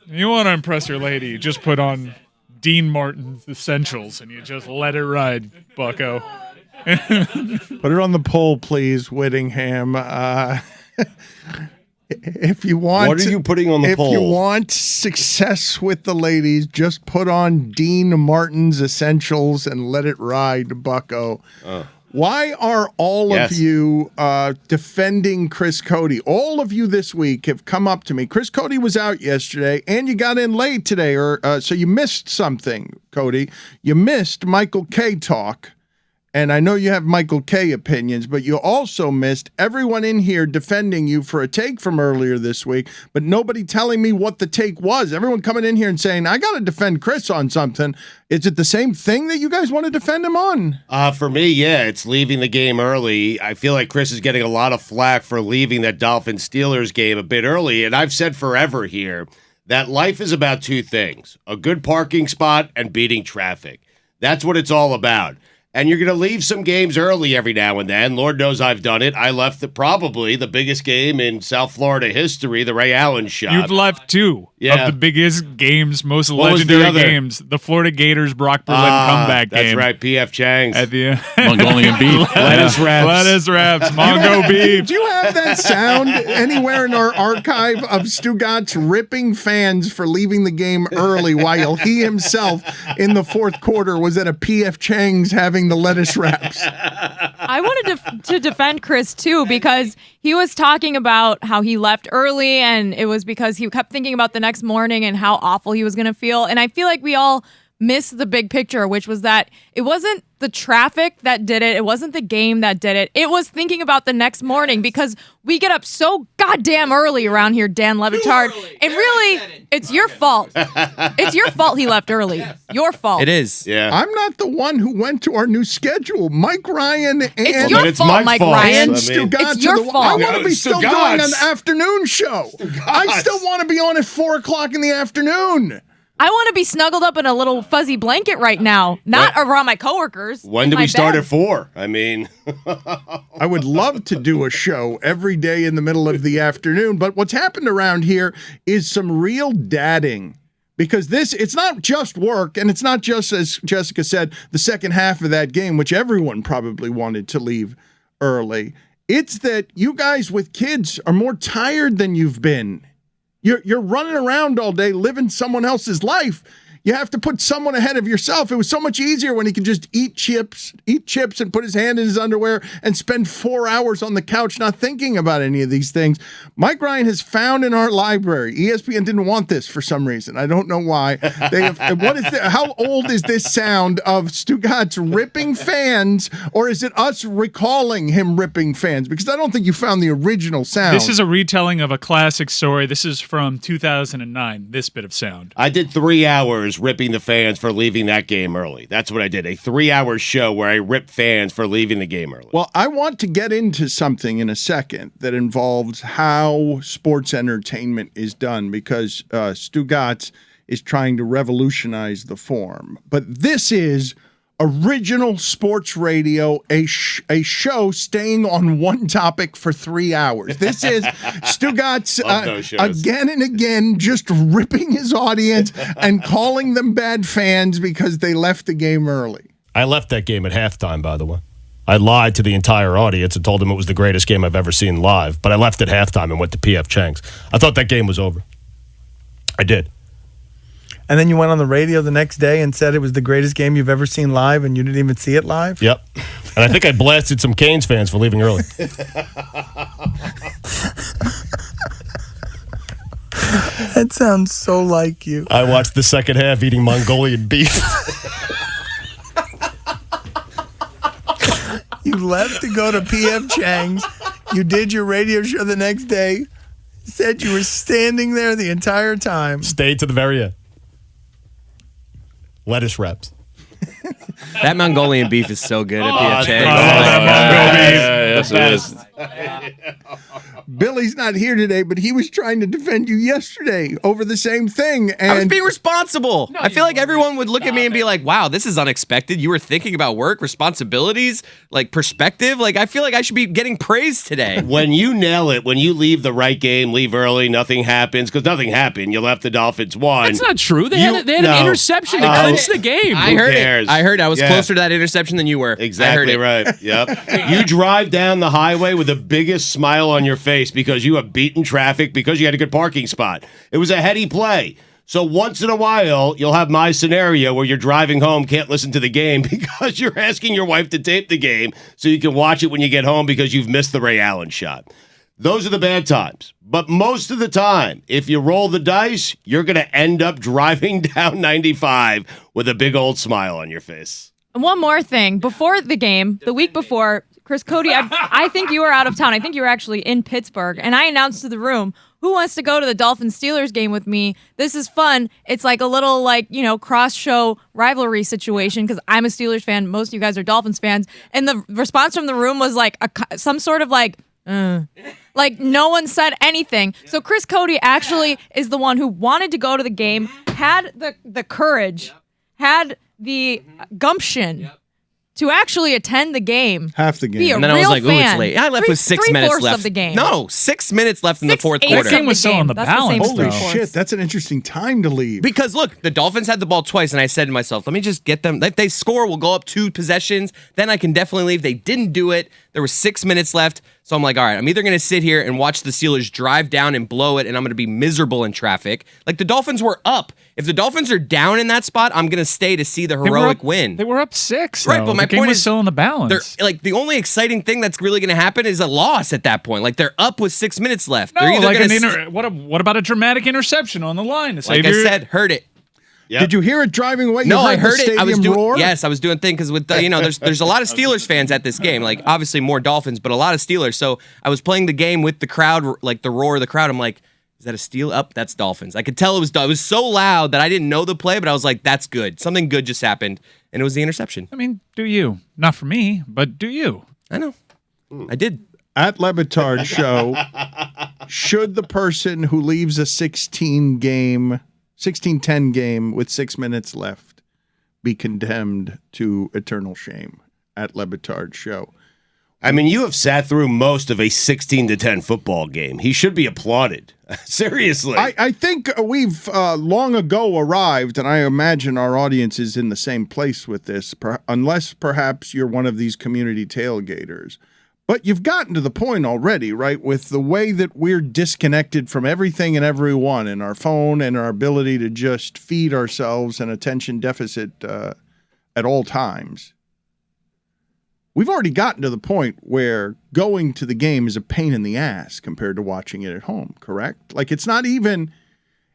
You want to impress your lady, you just put on Dean Martin's Essentials and you just let it ride, bucko. Put it on the poll, please, Whittingham. If you want, what are you putting on the poll? If you want success with the ladies, just put on Dean Martin's Essentials and let it ride, bucko. Why are all of you defending Chris Cote? All of you this week have come up to me. Chris Cote was out yesterday, and you got in late today, so you missed something, Cote. You missed Michael K. talk. And I know you have Michael K. opinions, but you also missed everyone in here defending you for a take from earlier this week, but nobody telling me what the take was. Everyone coming in here and saying, I got to defend Chris on something. Is it the same thing that you guys want to defend him on? For me, yeah, it's leaving the game early. I feel like Chris is getting a lot of flack for leaving that Dolphins-Steelers game a bit early, and I've said forever here that life is about two things, a good parking spot and beating traffic. That's what it's all about. And you're going to leave some games early every now and then. Lord knows I've done it. I left probably the biggest game in South Florida history, the Ray Allen shot. You've left two of the biggest games, most legendary games. The Florida Gators Brock Berlin comeback game. That's right, P.F. Chang's. At the Mongolian beef. Lettuce wraps. Lettuce wraps. Mongo beef. Do you have that sound anywhere in our archive of Stugotz ripping fans for leaving the game early while he himself in the fourth quarter was at a P.F. Chang's having the lettuce wraps? I wanted to defend Chris, too, because he was talking about how he left early, and it was because he kept thinking about the next morning and how awful he was going to feel. And I feel like we all missed the big picture, which was that it wasn't the traffic that did it. It wasn't the game that did it. It was thinking about the next morning, because we get up so goddamn early around here, Dan LeBatard. And really, it's your fault. It's your fault he left early. Your fault. It is. Yeah. I'm not the one who went to our new schedule. Mike Ryan and it's your fault, Mike Ryan. Stugotz. It's your fault. I want to be still doing an afternoon show. I still want to be on at 4 o'clock in the afternoon. I want to be snuggled up in a little fuzzy blanket right now, not around my coworkers. When do we start at 4? I mean, I would love to do a show every day in the middle of the afternoon, but what's happened around here is some real dadding. Because it's not just work, and it's not just, as Jessica said, the second half of that game, which everyone probably wanted to leave early. It's that you guys with kids are more tired than you've been. You're running around all day living someone else's life. You have to put someone ahead of yourself. It was so much easier when he could just eat chips and put his hand in his underwear and spend 4 hours on the couch not thinking about any of these things. Mike Ryan has found in our library. ESPN didn't want this for some reason. I don't know why. How old is this sound of Stugotz ripping fans, or is it us recalling him ripping fans? Because I don't think you found the original sound. This is a retelling of a classic story. This is from 2009, this bit of sound. I did 3 hours ripping the fans for leaving that game early. That's what I did. A 3-hour show where I ripped fans for leaving the game early. Well, I want to get into something in a second that involves how sports entertainment is done, because Stugotz is trying to revolutionize the form. But this is original sports radio, a show staying on one topic for 3 hours. This is Stugotz again and again just ripping his audience and calling them bad fans because they left the game early. I left that game at halftime, by the way. I lied to the entire audience and told them it was the greatest game I've ever seen live, but I left at halftime and went to P.F. Chang's. I thought that game was over. I did. And then you went on the radio the next day and said it was the greatest game you've ever seen live, and you didn't even see it live? Yep. And I think I blasted some Canes fans for leaving early. That sounds so like you. I watched the second half eating Mongolian beef. You left to go to P.F. Chang's. You did your radio show the next day. Said you were standing there the entire time. Stayed to the very end. Lettuce wraps. That Mongolian beef is so good at P.F. Chang's. Yes, it is. Billy's not here today, but he was trying to defend you yesterday over the same thing. And I was being responsible. I feel like everyone would look at me and be like, wow, this is unexpected. You were thinking about work, responsibilities, like perspective. Like, I feel like I should be getting praised today. When you nail it, when you leave the right game, leave early, nothing happens, because nothing happened. You left the Dolphins won. That's not true. They had an interception to clinch the game. I heard cares? it. I heard I was closer to that interception than you were. Exactly right. Yep. You drive down the highway with the biggest smile on your face because you have beaten traffic because you had a good parking spot. It was a heady play. So once in a while, you'll have my scenario where you're driving home, can't listen to the game because you're asking your wife to tape the game so you can watch it when you get home because you've missed the Ray Allen shot. Those are the bad times. But most of the time, if you roll the dice, you're going to end up driving down 95 with a big old smile on your face. And one more thing. Before the game, the week before, Chris Cote, I think you were out of town. I think you were actually in Pittsburgh. And I announced to the room, who wants to go to the Dolphins-Steelers game with me? This is fun. It's like a little, cross-show rivalry situation because I'm a Steelers fan. Most of you guys are Dolphins fans. And the response from the room was some sort of like no one said anything. So Chris Cote actually is the one who wanted to go to the game, had the courage, had the gumption to actually attend the game. Half the game. Be a And then real I was like, ooh, fan. it's late. I left with 6 minutes left. Of the game. No, 6 minutes left in the fourth 6/8 quarter. That game was still on the That's the same balance, as Holy though. shit, that's an interesting time to leave. Because look, the Dolphins had the ball twice, and I said to myself, let me just get them. If they score, we'll go up 2 possessions. Then I can definitely leave. They didn't do it. There was 6 minutes left. So I'm like, all right, I'm either going to sit here and watch the Steelers drive down and blow it, and I'm going to be miserable in traffic. Like, the Dolphins were up. If the Dolphins are down in that spot, I'm going to stay to see the heroic win. They were up 6. Right, though. but my the game point was is, still in the balance. the only exciting thing that's really going to happen is a loss at that point. Like, they're up with 6 minutes left. No, They're either like gonna what about a dramatic interception on the line? like I said, heard it. Yep. Did you hear it driving away? No, You I heard the it. I was stadium doing. roar? Yes, I was doing thing because with there's a lot of Steelers fans at this game. Like obviously more Dolphins, but a lot of Steelers. So I was playing the game with the crowd, like the roar of the crowd. I'm like, is that a Steel? Up, that's Dolphins. I could tell it was so loud that I didn't know the play, but I was like, that's good. Something good just happened, and it was the interception. I mean, do you? Not for me, but do you? I know. I did. At LeBatard Show, should the person who leaves a 16-10 game with 6 minutes left be condemned to eternal shame? At LeBatard Show. I mean, you have sat through most of a 16-10 football game. He should be applauded. Seriously. I think we've long ago arrived, and I imagine our audience is in the same place with this, unless perhaps you're one of these community tailgaters. But you've gotten to the point already, right, with the way that we're disconnected from everything and everyone and our phone and our ability to just feed ourselves an attention deficit at all times. We've already gotten to the point where going to the game is a pain in the ass compared to watching it at home, correct? Like it's not even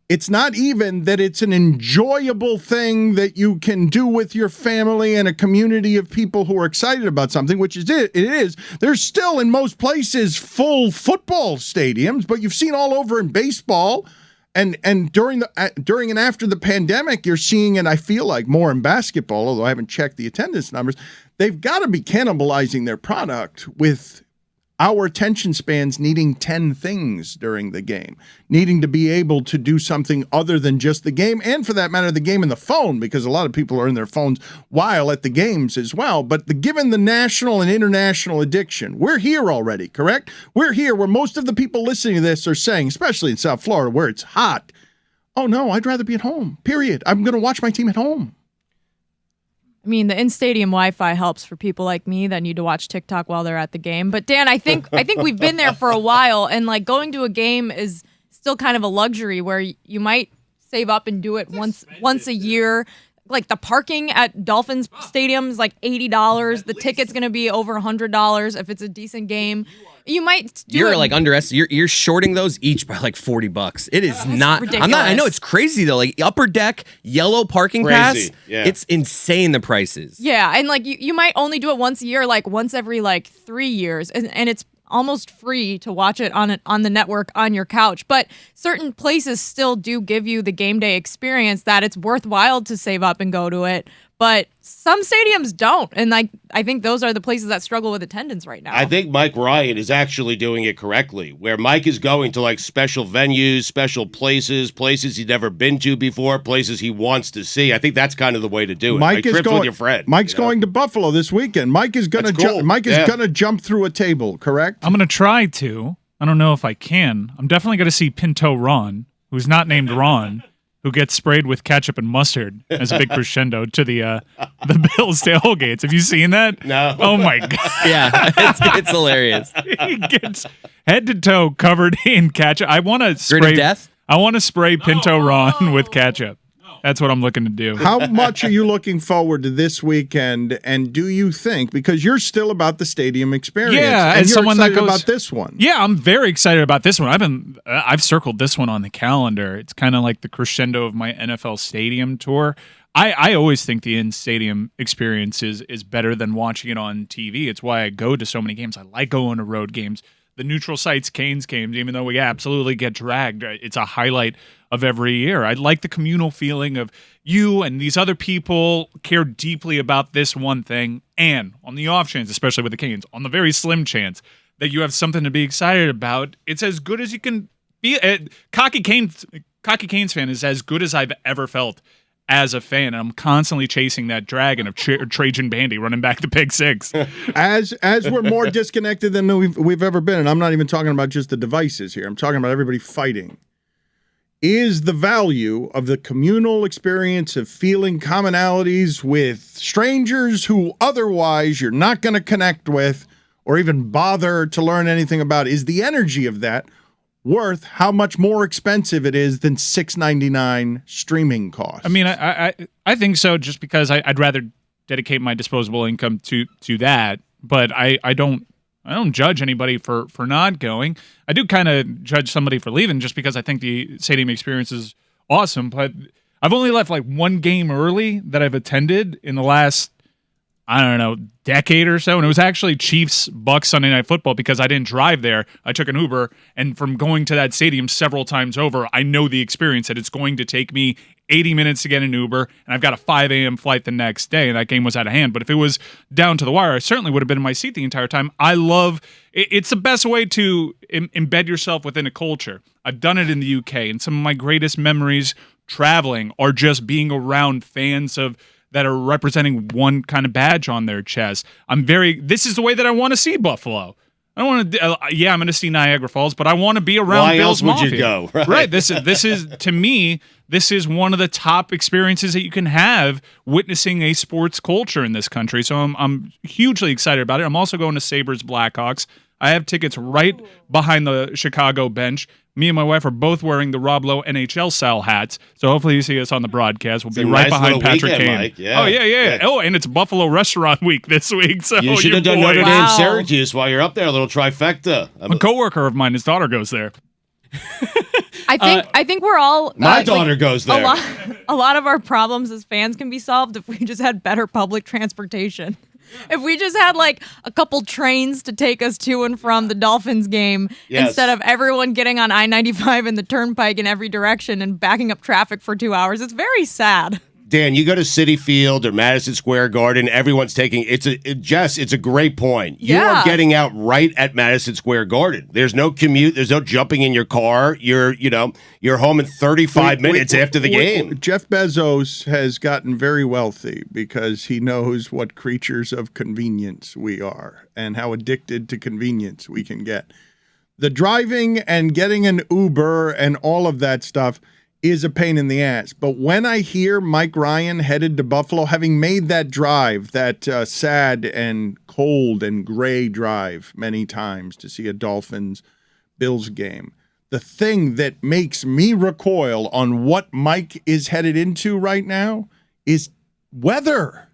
that it's an enjoyable thing that you can do with your family and a community of people who are excited about something, which is it is. There's still in most places full football stadiums, but you've seen all over in baseball and during and after the pandemic, you're seeing, and I feel like more in basketball, although I haven't checked the attendance numbers, they've got to be cannibalizing their product with our attention spans needing 10 things during the game, needing to be able to do something other than just the game, and for that matter, the game and the phone, because a lot of people are in their phones while at the games as well. But given the national and international addiction, we're here already, correct? We're here where most of the people listening to this are saying, especially in South Florida where it's hot, oh no, I'd rather be at home, period. I'm going to watch my team at home. I mean, the in-stadium Wi-Fi helps for people like me that need to watch TikTok while they're at the game. But Dan, I think we've been there for a while, and like going to a game is still kind of a luxury where you might save up and do it once a year. Like the parking at Dolphins Stadium is like $80. The ticket's going to be over $100 if it's a decent game. You might do You're it. like underestimating. You're shorting those each by like $40. It is not. ridiculous. I'm not. I know it's crazy though. Like upper deck, yellow parking Crazy, pass. yeah. It's insane the prices. Yeah, and like you might only do it once a year, like once every like 3 years, and it's almost free to watch it on the network on your couch. But certain places still do give you the game day experience that it's worthwhile to save up and go to it. but some stadiums don't. And I think those are the places that struggle with attendance right now. I think Mike Ryan is actually doing it correctly, where Mike is going to like special venues, special places he's never been to before, places he wants to see. I think that's kind of the way to do it. Mike is trips going with your friend. Mike's going to Buffalo this weekend. Mike is going to jump through a table, correct? I'm going to try to. I don't know if I can. I'm definitely going to see Pinto Ron, who's not named Ron, who gets sprayed with ketchup and mustard as a big crescendo to the Bills tailgates. Have you seen that? No. Oh my god. Yeah, it's hilarious. He gets head to toe covered in ketchup. I want to Grin of spray. death? I want to spray Pinto Ron with ketchup. That's what I'm looking to do. How much are you looking forward to this weekend? And do you think, because you're still about the stadium experience, Yeah, and as you're someone that excited goes- about this one? Yeah, I'm very excited about this one. I've circled this one on the calendar. It's kind of like the crescendo of my NFL stadium tour. I always think the in-stadium experience is better than watching it on TV. It's why I go to so many games. I like going to road games. The neutral sites Canes games, even though we absolutely get dragged, it's a highlight of every year. I like the communal feeling of you and these other people care deeply about this one thing. And on the off chance, especially with the Canes, on the very slim chance that you have something to be excited about, it's as good as you can be. Cocky Canes fan is as good as I've ever felt as a fan. I'm constantly chasing that dragon of Trajan Bandy running back the pick six. As we're more disconnected than we've ever been, and I'm not even talking about just the devices here. I'm talking about everybody fighting. Is the value of the communal experience of feeling commonalities with strangers who otherwise you're not going to connect with or even bother to learn anything about, is the energy of that worth how much more expensive it is than $6.99 streaming costs? I mean, I think so, just because I'd rather dedicate my disposable income to that. But I don't judge anybody for not going. I do kind of judge somebody for leaving just because I think the stadium experience is awesome. But I've only left like one game early that I've attended in the last, I don't know, decade or so. And it was actually Chiefs-Bucks Sunday Night Football because I didn't drive there. I took an Uber. And from going to that stadium several times over, I know the experience that it's going to take me 80 minutes to get an Uber. And I've got a 5 a.m. flight the next day. And that game was out of hand. But if it was down to the wire, I certainly would have been in my seat the entire time. I love it's the best way to embed yourself within a culture. I've done it in the UK. And some of my greatest memories traveling are just being around fans that are representing one kind of badge on their chest. This is the way that I want to see Buffalo. I don't want to, I'm going to see Niagara Falls, but I want to be around Why Bills else would Mafia. you go? Right. This is, to me, this is one of the top experiences that you can have witnessing a sports culture in this country. So I'm hugely excited about it. I'm also going to Sabres Blackhawks. I have tickets right behind the Chicago bench. Me and my wife are both wearing the Rob Lowe NHL style hats, so hopefully you see us on the broadcast. We'll be right behind Patrick Kane. Mike. Yeah. Oh yeah. Oh, and it's Buffalo Restaurant Week this week. So You should have done Notre Dame Syracuse while you're up there, a little trifecta. A coworker of mine, his daughter goes there. I think we're all My daughter goes there. A lot of our problems as fans can be solved if we just had better public transportation. If we just had like a couple trains to take us to and from the Dolphins game instead of everyone getting on I-95 and the turnpike in every direction and backing up traffic for 2 hours, it's very sad. Dan, you go to Citi Field or Madison Square Garden, everyone's taking it's a great point. You are getting out right at Madison Square Garden. There's no commute, there's no jumping in your car. You're home in 35 minutes after the game. Jeff Bezos has gotten very wealthy because he knows what creatures of convenience we are and how addicted to convenience we can get. The driving and getting an Uber and all of that stuff is a pain in the ass. But when I hear Mike Ryan headed to Buffalo, having made that drive, that sad and cold and gray drive many times to see a Dolphins-Bills game, the thing that makes me recoil on what Mike is headed into right now is weather.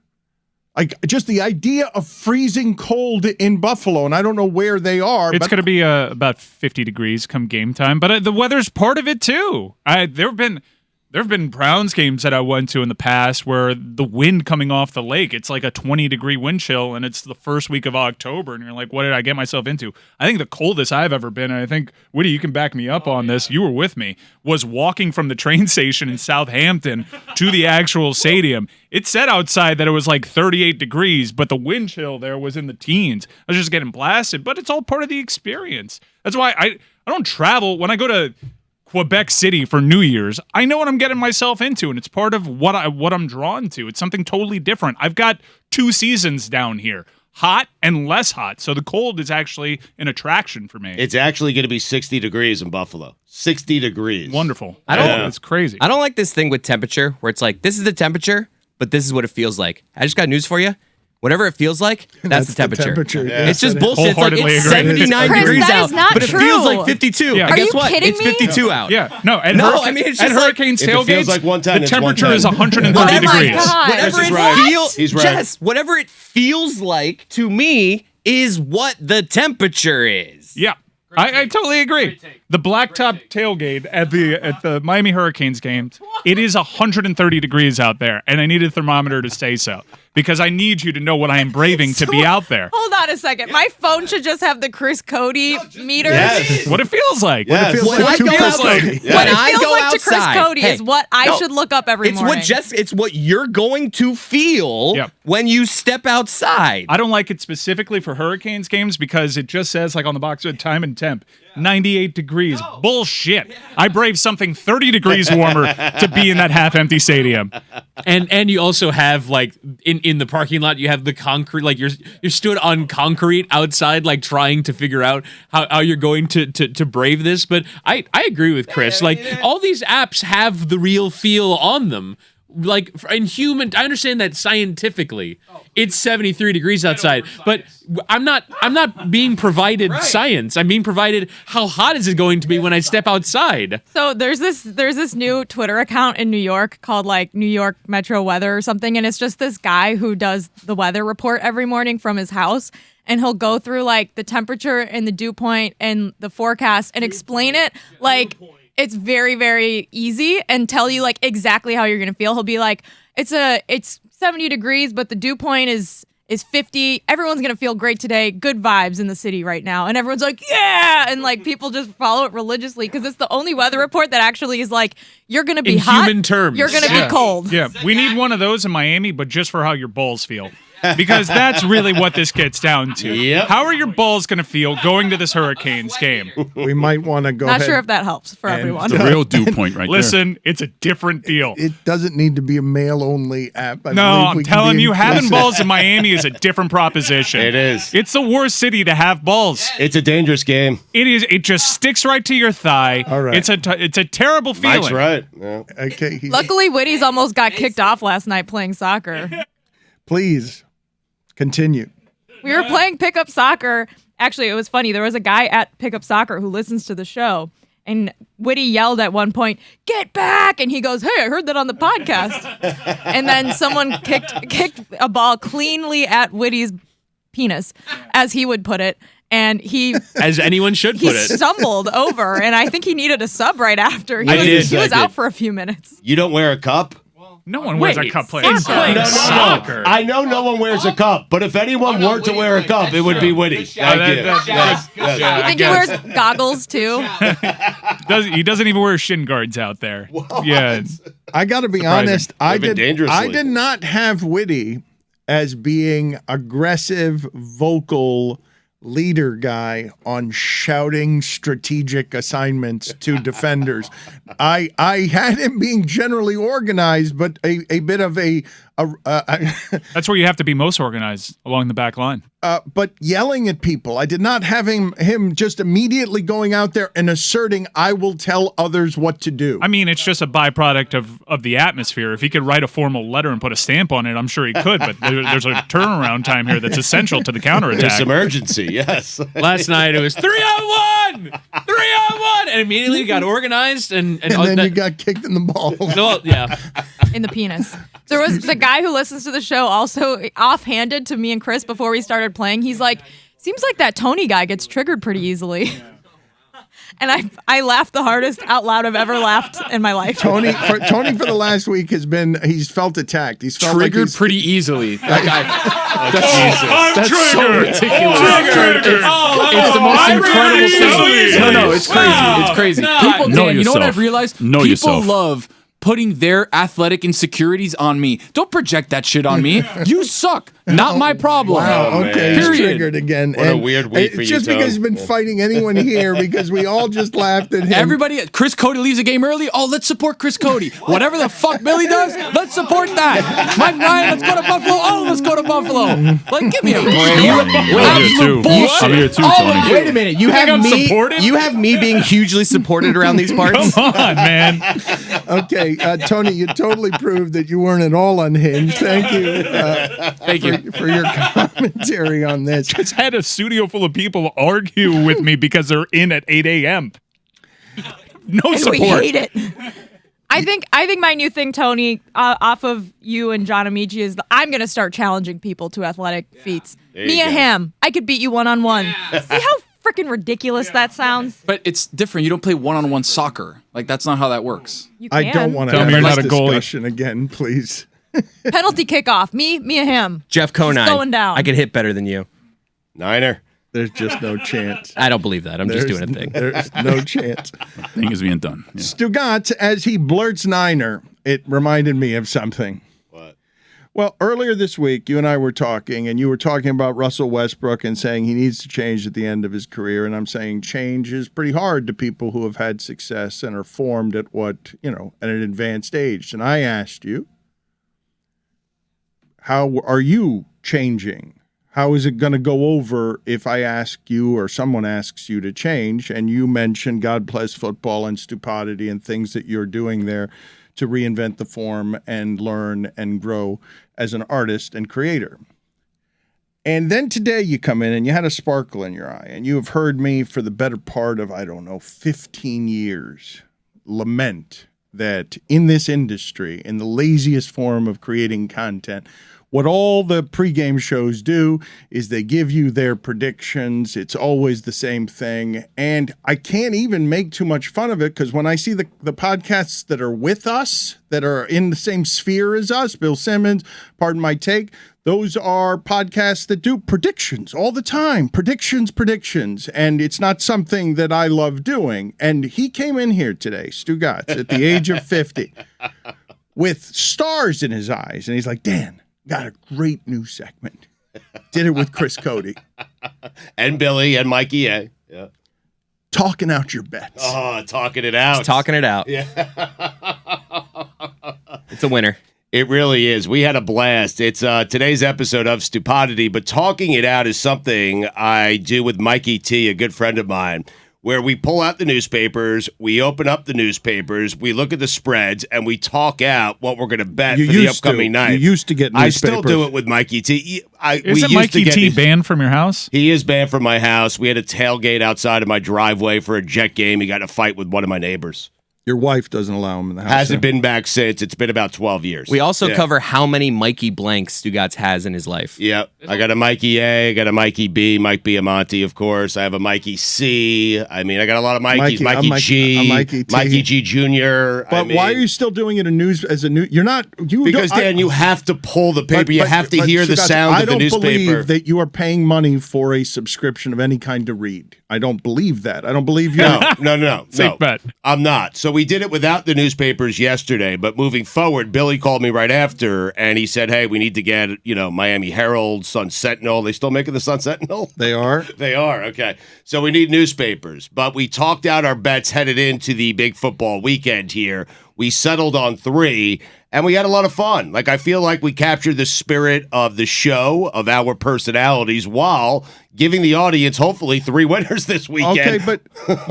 Like, just the idea of freezing cold in Buffalo, and I don't know where they are. It's going to be about 50 degrees come game time, but the weather's part of it too. There have been There have been Browns games that I went to in the past where the wind coming off the lake, it's like a 20-degree wind chill, and it's the first week of October, and you're like, what did I get myself into? I think the coldest I've ever been, and I think, Witty, you can back me up on this, you were with me, was walking from the train station in Southampton to the actual stadium. It said outside that it was like 38 degrees, but the wind chill there was in the teens. I was just getting blasted, but it's all part of the experience. That's why I don't travel. When I go to Quebec City for New Year's, I know what I'm getting myself into, and it's part of what I'm drawn to. It's something totally different. I've got 2 seasons down here, hot and less hot, so the cold is actually an attraction for me. It's actually going to be 60 degrees in Buffalo. 60 degrees. Wonderful. It's crazy. I don't like this thing with temperature where it's like, this is the temperature, but this is what it feels like. I just got news for you. Whatever it feels like, that's the temperature. Yeah. It's just bullshit. It's like it's Wholeheartedly 79 Chris, degrees that out, is not but it true. feels like 52. Yeah. And Are guess you what? kidding It's me? 52 out. Yeah, no, I mean, it's at just like- Hurricane If it feels tailgates, like 110, the it's temperature is 110. 130 Oh my degrees. God. Whatever Jess is it right. feels, He's right. Jess, whatever it feels like to me is what the temperature is. Yeah, I totally agree. The blacktop tailgate at the Miami Hurricanes game, it is 130 degrees out there, and I need a thermometer to say so because I need you to know what I am braving to be out there. Hold on a second. My phone should just have the Chris Cote meter. Yes. What it feels like. Yes. It feels When like I two go Chris outside, Cote. What when it I feels go like outside, to Chris Cote is what I should look up every it's morning. it's what you're going to feel Yep. when you step outside. I don't like it specifically for Hurricanes games because it just says, like on the box, time and temp, 98 degrees. Bullshit. I brave something 30 degrees warmer to be in that half-empty stadium. And you also have like in the parking lot you have the concrete, like you're stood on concrete outside, like trying to figure out how you're going to brave this. But I agree with Chris. Like all these apps have the real feel on them. Like in human, I understand that scientifically it's 73 degrees outside, but I'm not being provided science. I'm being provided how hot is it going to be when I step outside. So there's this new Twitter account in New York called like New York Metro Weather or something, and it's just this guy who does the weather report every morning from his house, and he'll go through like the temperature and the dew point and the forecast and explain it like it's very, very easy and tell you like exactly how you're gonna feel. He'll be like, it's 70 degrees, but the dew point is 50. Everyone's gonna feel great today. Good vibes in the city right now. And everyone's like, yeah, and like people just follow it religiously because it's the only weather report that actually is like, you're gonna be In hot. human terms. You're gonna Yeah. be cold. Yeah, we need one of those in Miami, but just for how your balls feel. Because that's really what this gets down to. Yep. How are your balls going to feel going to this Hurricanes game? We might want to go Not ahead. sure if that helps for and- everyone. The real dew point right Listen, it's a different deal. It doesn't need to be a male-only app. I No, believe I'm we can telling be you, having inclusive. balls in Miami is a different proposition. It is. It's the worst city to have balls. It's a dangerous game. It is. It just sticks right to your thigh. All right. It's a terrible feeling. Mike's right. Yeah. Okay, Luckily, Witty's almost got kicked off last night playing soccer. please continue. We were playing pickup soccer. Actually, it was funny. There was a guy at pickup soccer who listens to the show, and Witty yelled at one point, "Get back!" And he goes, "Hey, I heard that on the podcast." And then someone kicked a ball cleanly at Witty's penis, as he would put it, and he As anyone should he put it. stumbled over, and I think he needed a sub right after. He I was, did, he was I out did. for a few minutes. You don't wear a cup? No one wears a Wait, cup playing in soccer. playing No. soccer. I know no one wears a cup, but if anyone were to wear a cup, it would be Witty. Thank you. Yes, yes. You think he wears goggles too? He doesn't even wear shin guards out there. Yeah. I got to be Surprising. honest. I Living dangerously. I did not have Witty as being aggressive, vocal leader guy on shouting strategic assignments to defenders. I had him being generally organized, but a bit of That's where you have to be most organized along the back line. but yelling at people. I did not have him just immediately going out there and asserting, I will tell others what to do. I mean, it's just a byproduct of the atmosphere. If he could write a formal letter and put a stamp on it, I'm sure he could. But there's a turnaround time here that's essential to the There's counterattack. some urgency, yes. Last night it was 3-on-1, 3-on-1, and immediately got organized and and then you got kicked in the balls. no, yeah. In the penis. There was the guy who listens to the show also offhanded to me and Chris before we started playing. He's like, seems like that Tony guy gets triggered pretty easily. and I laughed the hardest out loud I've ever laughed in my life. Tony for the last week he's felt attacked. He's felt triggered like pretty easily. That guy. I'm That's so triggered. ridiculous. Triggered. It's the most incredible thing. No, it's crazy. It's crazy. People, Know Dan, you know what yourself. I've realized? Know People yourself. love putting their athletic insecurities on me. Don't project that shit on me. You suck. Not my problem. Wow, okay, he's Period. triggered again. What a weird week for you, just Tone. because he's been fighting anyone here because we all just laughed at him. Everybody, Chris Cote leaves a game early. Oh, let's support Chris Cote. Whatever the fuck Billy does, let's support that. Mike Ryan, let's go to Buffalo. Oh, let's go to Buffalo. Like, give me a break. I'm here too. Bullshit. I'm here too, All Tony. of you. Wait a minute. You have I'm me. supported? You have me being hugely supported around these parts. Come on, man. Okay, Tony, you totally proved that you weren't at all unhinged. Thank you. Thank you. For your commentary on this. Just had a studio full of people argue with me because they're in at 8 a.m. No And we support. hate it. I think my new thing, Tony, off of you and John Amici, is I'm going to start challenging people to athletic feats. you Mia go. Hamm, I could beat you one-on-one. See how freaking ridiculous that sounds? But it's different. You don't play one-on-one soccer. Like, that's not how that works. You I can. don't want to Tell have me you're this not a goalie. discussion again, please. Penalty kickoff. Mia Hamm. Jeff Conine. going down. I could hit better than you. Niner. There's just no chance. I don't believe that. I'm just doing a thing. There's no chance. Thing is being done. Yeah. Stugotz, as he blurts Niner, it reminded me of something. What? Well, earlier this week, you and I were talking, and you were talking about Russell Westbrook and saying he needs to change at the end of his career. And I'm saying change is pretty hard to people who have had success and are formed at at an advanced age. And I asked you, how are you changing? How is it going to go over if I ask you or someone asks you to change? And you mentioned God Bless Football and Stupidity and things that you're doing there to reinvent the form and learn and grow as an artist and creator. And then today you come in and you had a sparkle in your eye, and you have heard me for the better part of, 15 years lament that in this industry, in the laziest form of creating content, what all the pregame shows do is they give you their predictions. It's always the same thing. And I can't even make too much fun of it because when I see the podcasts that are with us, that are in the same sphere as us, Bill Simmons, Pardon My Take, those are podcasts that do predictions all the time. Predictions. And it's not something that I love doing. And he came in here today, Stugotz, at the age of 50, with stars in his eyes. And he's like, Dan, got a great new segment. Did it with Chris Cote. And Billy and Mikey A. Yeah. Talking out your bets. Oh, talking it out. Just talking it out. Yeah. It's a winner. It really is. We had a blast. It's today's episode of Stupidity, but talking it out is something I do with Mikey T, a good friend of mine, where we pull out the newspapers, we open up the newspapers, we look at the spreads, and we talk out what we're going to bet for the upcoming night. You used to get newspapers. I still do it with Mikey T. Isn't Mikey T banned from your house? He is banned from my house. We had a tailgate outside of my driveway for a Jet game. He got in a fight with one of my neighbors. Your wife doesn't allow him in the house. Hasn't been back since. It's been about 12 years. We also Yeah. cover how many Mikey blanks Stugotz has in his life. Yeah, I got a Mikey A, I got a Mikey B, Mike B. Amonte, of course. I have a Mikey C. I mean, I got a lot of Mikeys. Mikey G, a Mikey T. Mikey G Jr. But why are you still doing it as a news? You're not. Because Dan, you have to pull the paper. You have to hear the Stugotz, sound of the newspaper. I don't believe that you are paying money for a subscription of any kind to read. I don't believe that. I don't believe you. No. Safe bet. I'm not. So we did it without the newspapers yesterday, but moving forward, Billy called me right after, and he said, hey, we need to get, Miami Herald, Sun Sentinel. They still making the Sun Sentinel? They are? They are, okay. So we need newspapers, but we talked out our bets headed into the big football weekend here. We settled on 3, and we had a lot of fun. Like, I feel like we captured the spirit of the show, of our personalities, while giving the audience, hopefully, 3 winners this weekend. Okay, but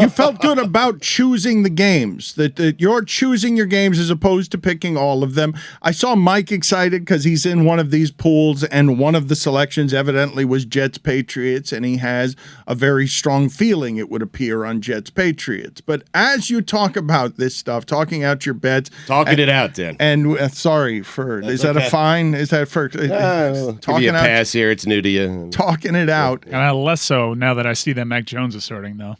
you felt good about choosing the games, that you're choosing your games as opposed to picking all of them. I saw Mike excited because he's in one of these pools, and one of the selections evidently was Jets-Patriots, and he has a very strong feeling, it would appear, on Jets-Patriots. But as you talk about this stuff, talking out your bets. Talking it out, Dan. And sorry for, is that a fine? Is that for Give you a pass here. It's new to you. Talking it out. And less so now that I see that Mac Jones is starting, though.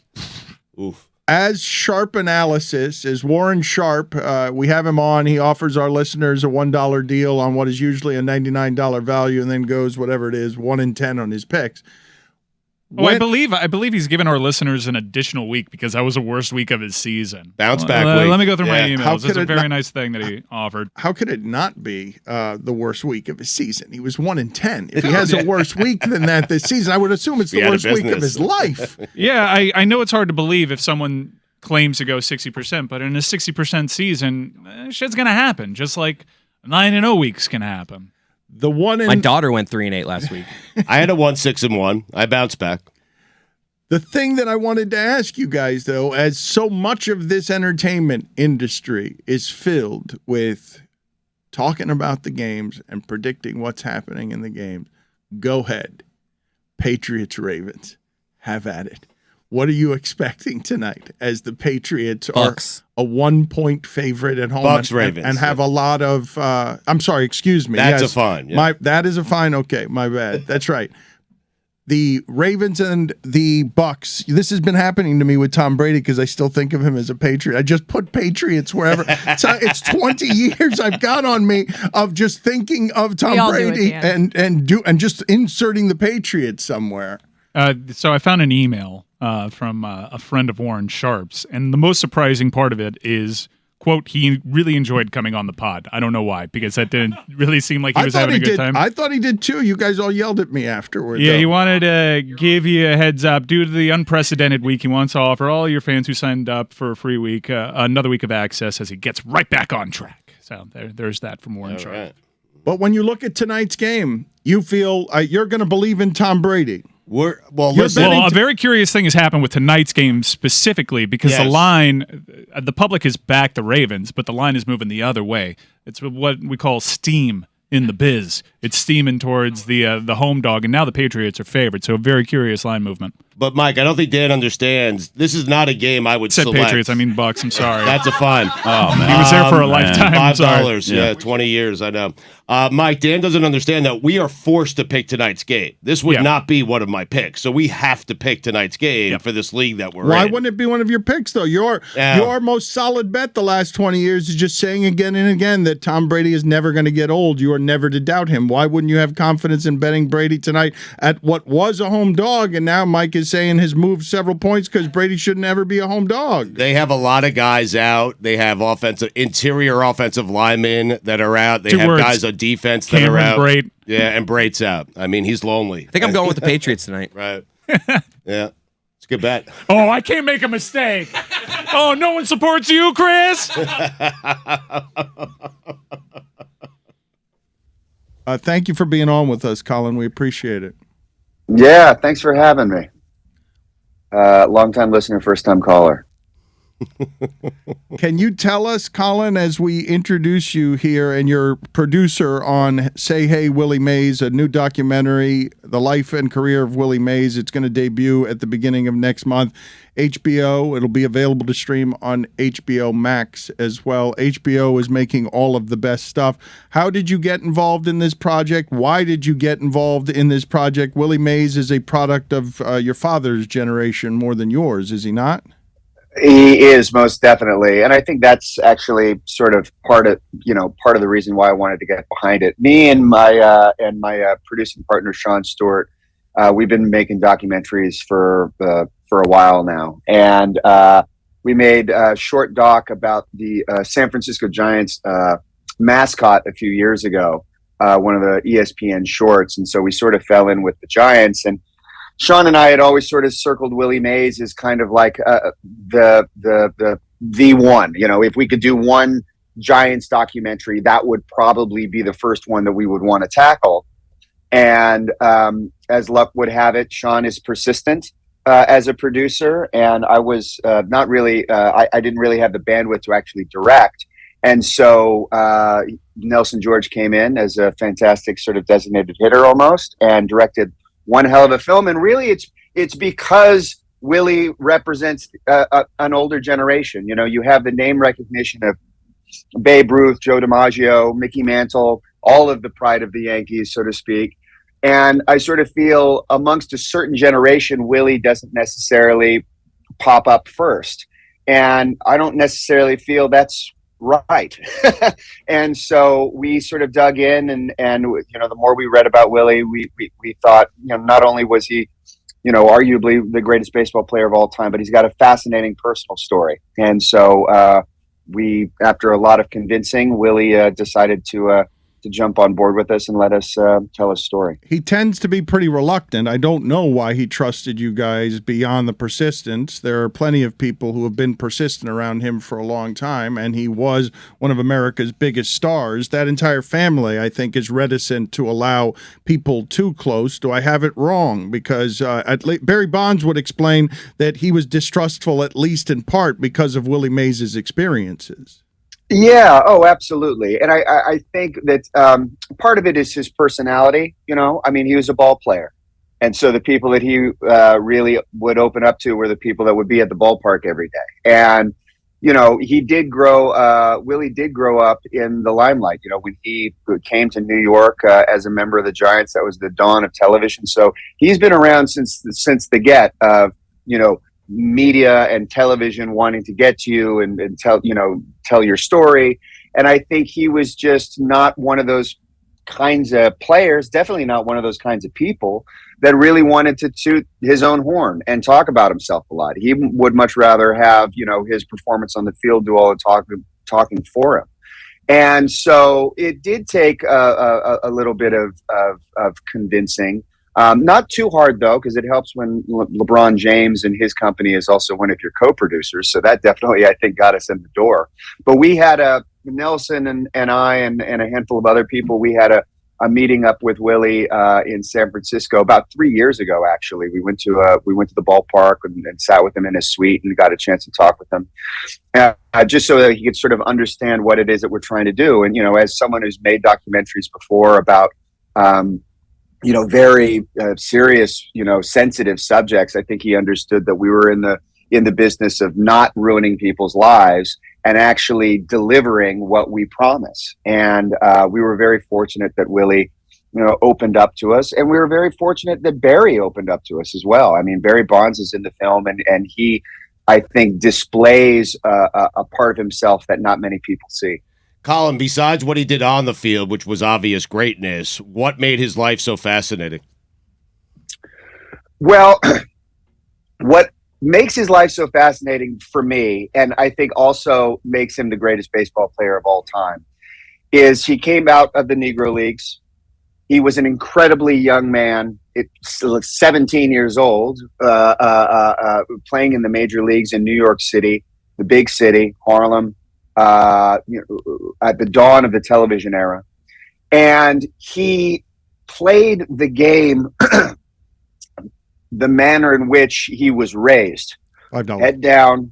Oof. as Sharp Analysis, as Warren Sharp. We have him on. He offers our listeners a $1 deal on what is usually a $99 value, and then goes whatever it is, 1 in 10 on his picks. I believe he's given our listeners an additional week because that was the worst week of his season. Bounce back week. Let me go through my Yeah. emails. It's a very nice thing that he offered. How could it not be the worst week of his season? He was 1 in 10. If he has a worse week than that this season, I would assume it's the worst week of his life. Yeah, I know it's hard to believe if someone claims to go 60%, but in a 60% season, shit's going to happen. Just like 9-0 weeks can happen. My daughter went 3-8 last week. I had a 1-6-1. I bounced back. The thing that I wanted to ask you guys, though, as so much of this entertainment industry is filled with talking about the games and predicting what's happening in the games, go ahead. Patriots, Ravens, have at it. What are you expecting tonight as the Patriots Bucks. are a 1-point favorite at home Bucks, Ravens. and have a lot of I'm sorry, excuse me. That's yes, a fine. Yeah. That is a fine. Okay, my bad. That's right. The Ravens and the Bucks. This has been happening to me with Tom Brady because I still think of him as a Patriot. I just put Patriots wherever. It's 20 years I've got on me of just thinking of Tom Brady and just inserting the Patriots somewhere. So I found an email from a friend of Warren Sharp's, and the most surprising part of it is, quote, he really enjoyed coming on the pod. I don't know why, because that didn't really seem like he was having a good time. I thought he did too. You guys all yelled at me afterwards. Yeah, he wanted to give you a heads up. Due to the unprecedented week, he wants to offer all your fans who signed up for a free week another week of access as he gets right back on track. So there's that from Warren Sharp. Right. But when you look at tonight's game, you feel you're going to believe in Tom Brady. A very curious thing has happened with tonight's game specifically because the line, the public has backed the Ravens, but the line is moving the other way. It's what we call steam in the biz. It's steaming towards the home dog, and now the Patriots are favored. So a very curious line movement. But Mike, I don't think Dan understands. This is not a game I would select. Patriots, I mean Bucks. I'm sorry. That's a fine. Oh man, he was there for a lifetime. $5. Yeah, 20 years. I know. Mike, Dan doesn't understand that we are forced to pick tonight's game. This would not be one of my picks, so we have to pick tonight's game for this league that we're in. Why wouldn't it be one of your picks, though? Your most solid bet the last 20 years is just saying again and again that Tom Brady is never going to get old. You are never to doubt him. Why wouldn't you have confidence in betting Brady tonight at what was a home dog, and now Mike is saying has moved several points because Brady should never be a home dog? They have a lot of guys out. They have interior offensive linemen that are out. They have guys on defense that are out. Brate. Yeah, and Brate's out. I mean, he's lonely. I think I'm going with the Patriots tonight. Right. Yeah. It's a good bet. Oh, I can't make a mistake. Oh, no one supports you, Chris? Thank you for being on with us, Colin. We appreciate it. Yeah, thanks for having me. Long-time listener, first-time caller. Can you tell us, Colin, as we introduce you here and your producer on Say Hey Willie Mays, a new documentary, The Life and Career of Willie Mays. It's going to debut at the beginning of next month. HBO, it'll be available to stream on HBO Max as well. HBO is making all of the best stuff. How did you get involved in this project? Why did you get involved in this project? Willie Mays is a product of your father's generation more than yours, is he not? He is, most definitely, and I think that's actually sort of part of the reason why I wanted to get behind it. Me and my producing partner Sean Stewart, we've been making documentaries for a while now, and we made a short doc about the San Francisco Giants mascot a few years ago, one of the ESPN shorts, and so we sort of fell in with the Giants. And Sean and I had always sort of circled Willie Mays as kind of like the one. You know, if we could do one Giants documentary, that would probably be the first one that we would want to tackle. And as luck would have it, Sean is persistent as a producer, and I was not really. I didn't really have the bandwidth to actually direct, and so Nelson George came in as a fantastic sort of designated hitter almost, and directed one hell of a film. And really it's because Willie represents an older generation. You know, you have the name recognition of Babe Ruth, Joe DiMaggio, Mickey Mantle, all of the pride of the Yankees, so to speak. And I sort of feel amongst a certain generation, Willie doesn't necessarily pop up first. And I don't necessarily feel that's right. And so we sort of dug in, and the more we read about Willie, we thought, not only was he, arguably the greatest baseball player of all time, but he's got a fascinating personal story. And so we, after a lot of convincing, Willie decided to jump on board with us and let us tell his story. He tends to be pretty reluctant. I don't know why he trusted you guys beyond the persistence. There are plenty of people who have been persistent around him for a long time, and he was one of America's biggest stars. That entire family, I think, is reticent to allow people too close. Do I have it wrong? Because Barry Bonds would explain that he was distrustful, at least in part, because of Willie Mays' experiences. Yeah. Oh, absolutely. And I think that part of it is his personality. He was a ball player. And so the people that he really would open up to were the people that would be at the ballpark every day. And, Willie did grow up in the limelight. When he came to New York as a member of the Giants, that was the dawn of television. So he's been around since the get of, media and television wanting to get to you and tell your story. And I think he was just not one of those kinds of players, definitely not one of those kinds of people that really wanted to toot his own horn and talk about himself a lot. He would much rather have, his performance on the field do all the talking for him. And so it did take a little bit of convincing. Not too hard, though, because it helps when LeBron James and his company is also one of your co-producers. So that definitely, I think, got us in the door. But we had Nelson and I and a handful of other people, we had a meeting up with Willie in San Francisco about 3 years ago, actually. We went to the ballpark and sat with him in his suite and got a chance to talk with him. Just so that he could sort of understand what it is that we're trying to do. And, as someone who's made documentaries before about very serious, sensitive subjects, I think he understood that we were in the business of not ruining people's lives and actually delivering what we promise. And we were very fortunate that Willie, opened up to us, and we were very fortunate that Barry opened up to us as well. I mean, Barry Bonds is in the film, and he, I think, displays a part of himself that not many people see. Colin, besides what he did on the field, which was obvious greatness, what made his life so fascinating? Well, what makes his life so fascinating for me, and I think also makes him the greatest baseball player of all time, is he came out of the Negro Leagues. He was an incredibly young man, 17 years old, playing in the major leagues in New York City, the big city, Harlem, at the dawn of the television era. And he played the game the manner in which he was raised. Head down,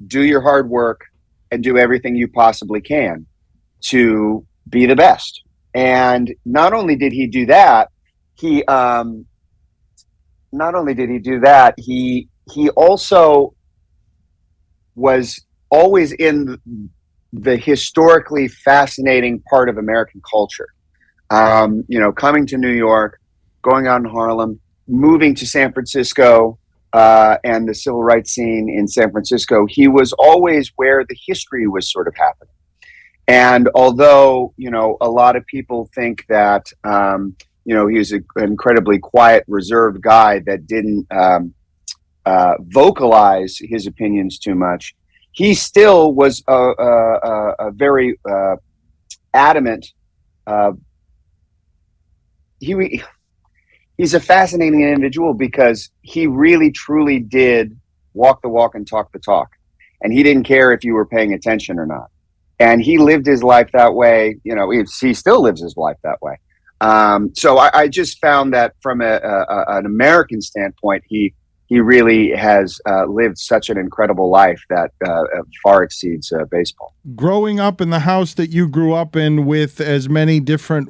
do your hard work, and do everything you possibly can to be the best. And not only did he do that, he also was always in the historically fascinating part of American culture. Coming to New York, going out in Harlem, moving to San Francisco, and the civil rights scene in San Francisco, he was always where the history was sort of happening. And although, a lot of people think that, he was an incredibly quiet, reserved guy that didn't vocalize his opinions too much, he still was a very adamant. He's a fascinating individual because he really, truly did walk the walk and talk the talk. And he didn't care if you were paying attention or not. And he lived his life that way. He still lives his life that way. So I just found that from an American standpoint, he really has lived such an incredible life that far exceeds baseball. Growing up in the house that you grew up in with as many different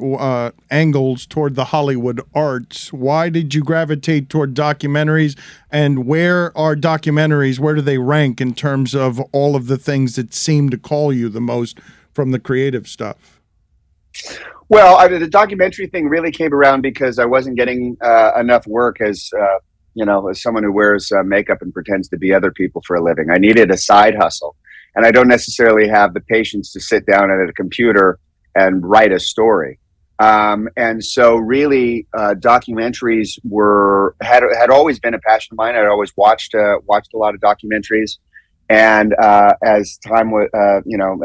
angles toward the Hollywood arts, why did you gravitate toward documentaries? And where do they rank in terms of all of the things that seem to call you the most from the creative stuff? Well, the documentary thing really came around because I wasn't getting enough work as as someone who wears makeup and pretends to be other people for a living. I needed a side hustle, and I don't necessarily have the patience to sit down at a computer and write a story. And so really, documentaries had always been a passion of mine. I'd always watched a lot of documentaries. And as time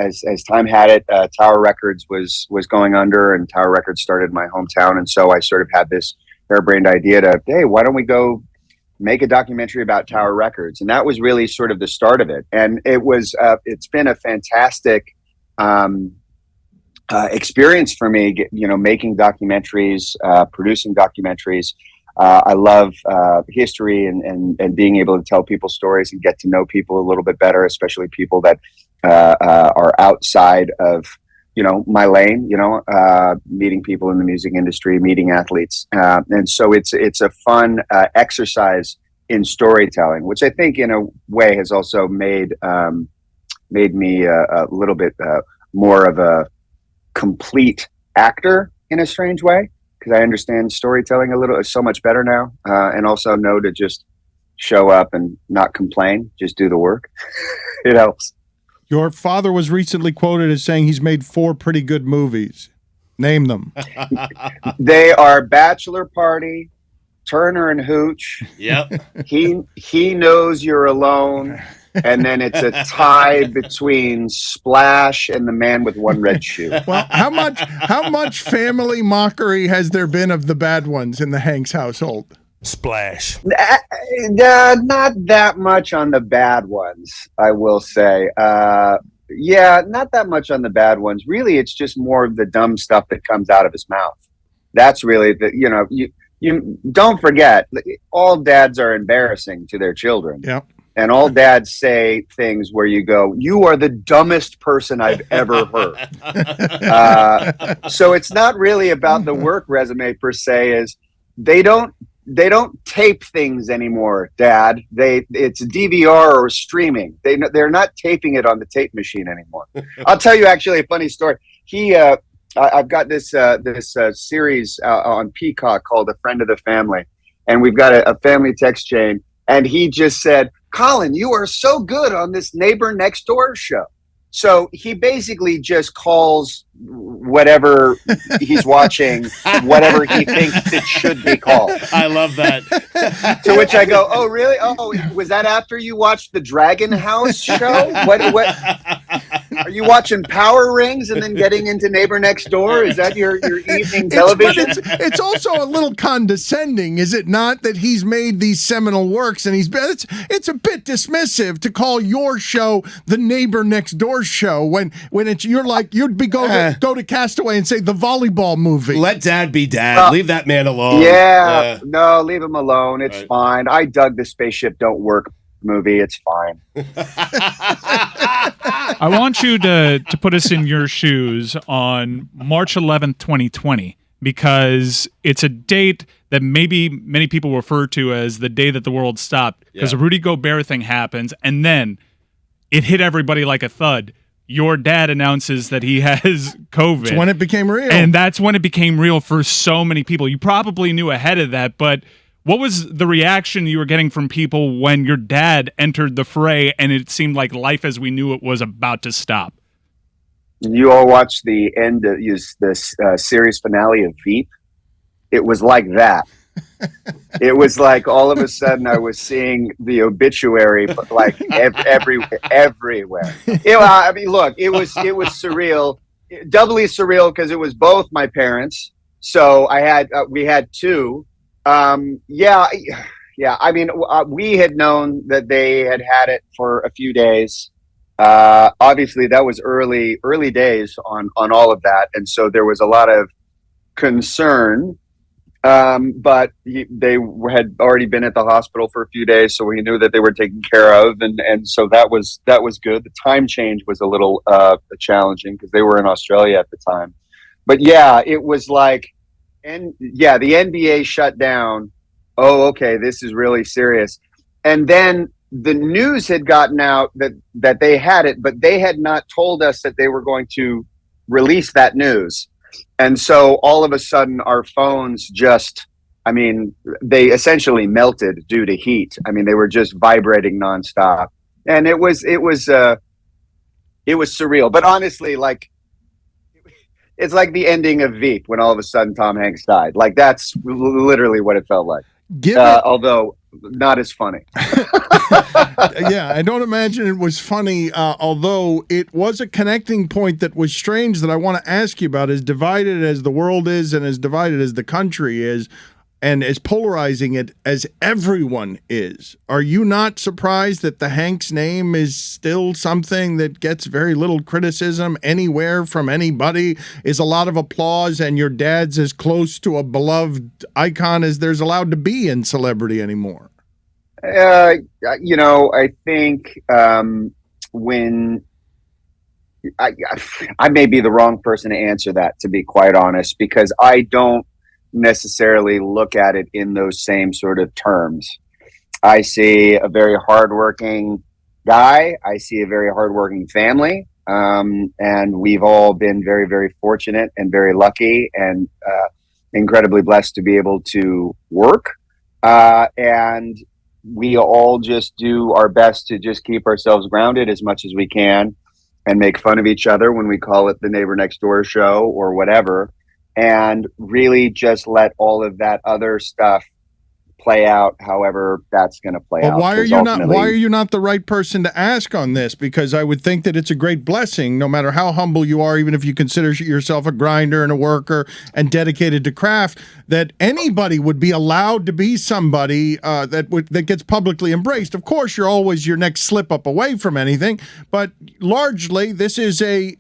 as time had it, Tower Records was going under, and Tower Records started in my hometown. And so I sort of had this harebrained idea to, hey, why don't we go make a documentary about Tower Records? And that was really sort of the start of it. And it's been a fantastic experience for me, making documentaries, producing documentaries. I love history and being able to tell people stories and get to know people a little bit better, especially people that are outside of my lane. Meeting people in the music industry, meeting athletes, and so it's a fun exercise in storytelling, which I think in a way has also made me a little bit more of a complete actor in a strange way, because I understand storytelling so much better now, and also know to just show up and not complain, just do the work. It helps. Your father was recently quoted as saying he's made 4 pretty good movies. Name them. They are Bachelor Party, Turner and Hooch. Yep. He Knows You're Alone. And then it's a tie between Splash and The Man with One Red Shoe. Well, how much family mockery has there been of the bad ones in the Hanks household? Splash. Not that much on the bad ones, I will say. Not that much on the bad ones. Really, it's just more of the dumb stuff that comes out of his mouth. That's really you don't forget, all dads are embarrassing to their children. Yep. And all dads say things where you go, you are the dumbest person I've ever heard. So it's not really about the work resume per se. Is they don't tape things anymore, Dad. It's DVR or streaming. They're not taping it on the tape machine anymore. I'll tell you actually a funny story. I've got this series on Peacock called A Friend of the Family, and we've got a family text chain. And he just said, Colin, you are so good on this Neighbor Next Door show. So he basically just calls whatever he's watching, whatever he thinks it should be called. I love that. To which I go, oh, really? Oh, was that after you watched the Dragon House show? What? Are you watching Power Rings and then getting into Neighbor Next Door? Is that your evening television? It's also a little condescending, is it not, that he's made these seminal works, and it's a bit dismissive to call your show the Neighbor Next Door show when you're like, you'd be go to Castaway and say the volleyball movie. Let Dad be Dad. Leave that man alone. No, leave him alone. It's fine. I dug the Spaceship Don't Work movie. It's fine. I want you to put us in your shoes on March 11th, 2020, because it's a date that maybe many people refer to as the day that the world stopped, because the Rudy Gobert thing happens, and then it hit everybody like a thud. Your dad announces that he has COVID. That's when it became real. And that's when it became real for so many people. You probably knew ahead of that, but what was the reaction you were getting from people when your dad entered the fray and it seemed like life as we knew it was about to stop? You all watched the end of this series finale of Veep? It was like that. It was like all of a sudden I was seeing the obituary, but like everywhere. I mean, look, it was surreal, doubly surreal because it was both my parents. So we had 2. I mean, we had known that they had it for a few days. Obviously, that was early days on all of that, and so there was a lot of concern. But they had already been at the hospital for a few days, so we knew that they were taken care of, and so that was good. The time change was a little challenging because they were in Australia at the time. But yeah, it was like, the NBA shut down. Oh, okay, this is really serious. And then the news had gotten out that they had it, but they had not told us that they were going to release that news. And so all of a sudden our phones just I mean, they essentially melted due to heat. I mean, they were just vibrating nonstop, and it was surreal. But honestly, like, it's like the ending of Veep when all of a sudden Tom Hanks died. Like, that's literally what it felt like. Although not as funny. Yeah, I don't imagine it was funny, although it was a connecting point that was strange that I want to ask you about. As divided as the world is and as divided as the country is, and as polarizing it as everyone is, are you not surprised that the Hanks name is still something that gets very little criticism anywhere from anybody, is a lot of applause, and your dad's as close to a beloved icon as there's allowed to be in celebrity anymore? I think when I may be the wrong person to answer that, to be quite honest, because I don't necessarily look at it in those same sort of terms. I see a very hardworking guy. I see a very hardworking family. And we've all been very, very fortunate and very lucky and incredibly blessed to be able to work. And we all just do our best to just keep ourselves grounded as much as we can and make fun of each other when we call it the Neighbor Next Door show or whatever, and really just let all of that other stuff play out however that's going to play out. Why are you not the right person to ask on this? Because I would think that it's a great blessing, no matter how humble you are, even if you consider yourself a grinder and a worker and dedicated to craft, that anybody would be allowed to be somebody that gets publicly embraced. Of course, you're always your next slip up away from anything, but largely this is a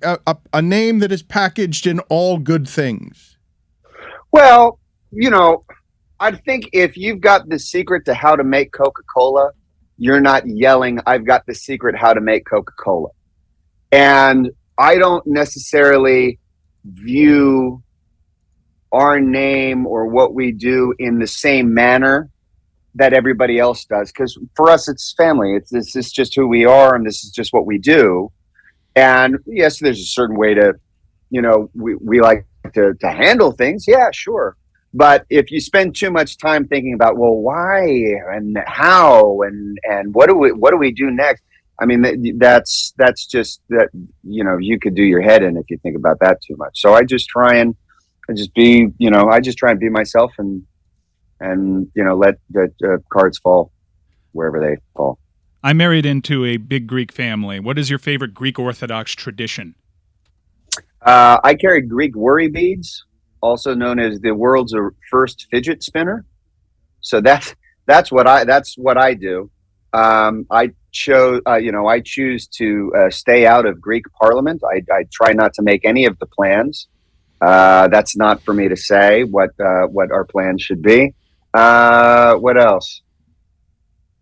name that is packaged in all good things. Well, I think if you've got the secret to how to make Coca-Cola, you're not yelling, I've got the secret how to make Coca-Cola. And I don't necessarily view our name or what we do in the same manner that everybody else does. Because for us, it's family. This is just who we are, and this is just what we do. And yes, there's a certain way to, we like to handle things. Yeah, sure. But if you spend too much time thinking about, well, why and how and what do we do next? I mean, that's just that, you could do your head in if you think about that too much. So I just try and be myself and let the cards fall wherever they fall. I married into a big Greek family. What is your favorite Greek Orthodox tradition? I carry Greek worry beads, also known as the world's first fidget spinner. So that's what I do. I choose to stay out of Greek Parliament. I try not to make any of the plans. That's not for me to say what our plans should be. What else?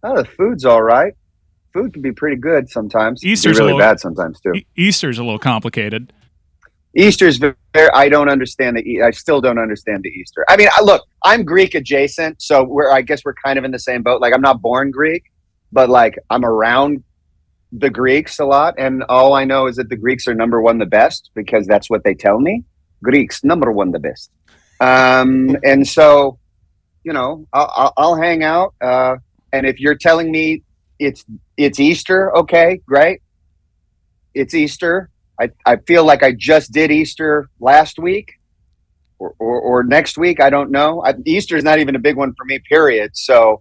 Oh, the food's all right. Food can be pretty good sometimes. Easter's really bad sometimes too. Easter's a little complicated. Easter's very, I don't understand I still don't understand the Easter. I mean, look, I'm Greek adjacent, so I guess we're kind of in the same boat. Like, I'm not born Greek, but like I'm around the Greeks a lot, and all I know is that the Greeks are number one the best, because that's what they tell me. Greeks number one the best. And so, I'll hang out. And if you're telling me it's Easter, okay, great. It's Easter. I feel like I just did Easter last week or next week. I don't know. Easter is not even a big one for me, period. So,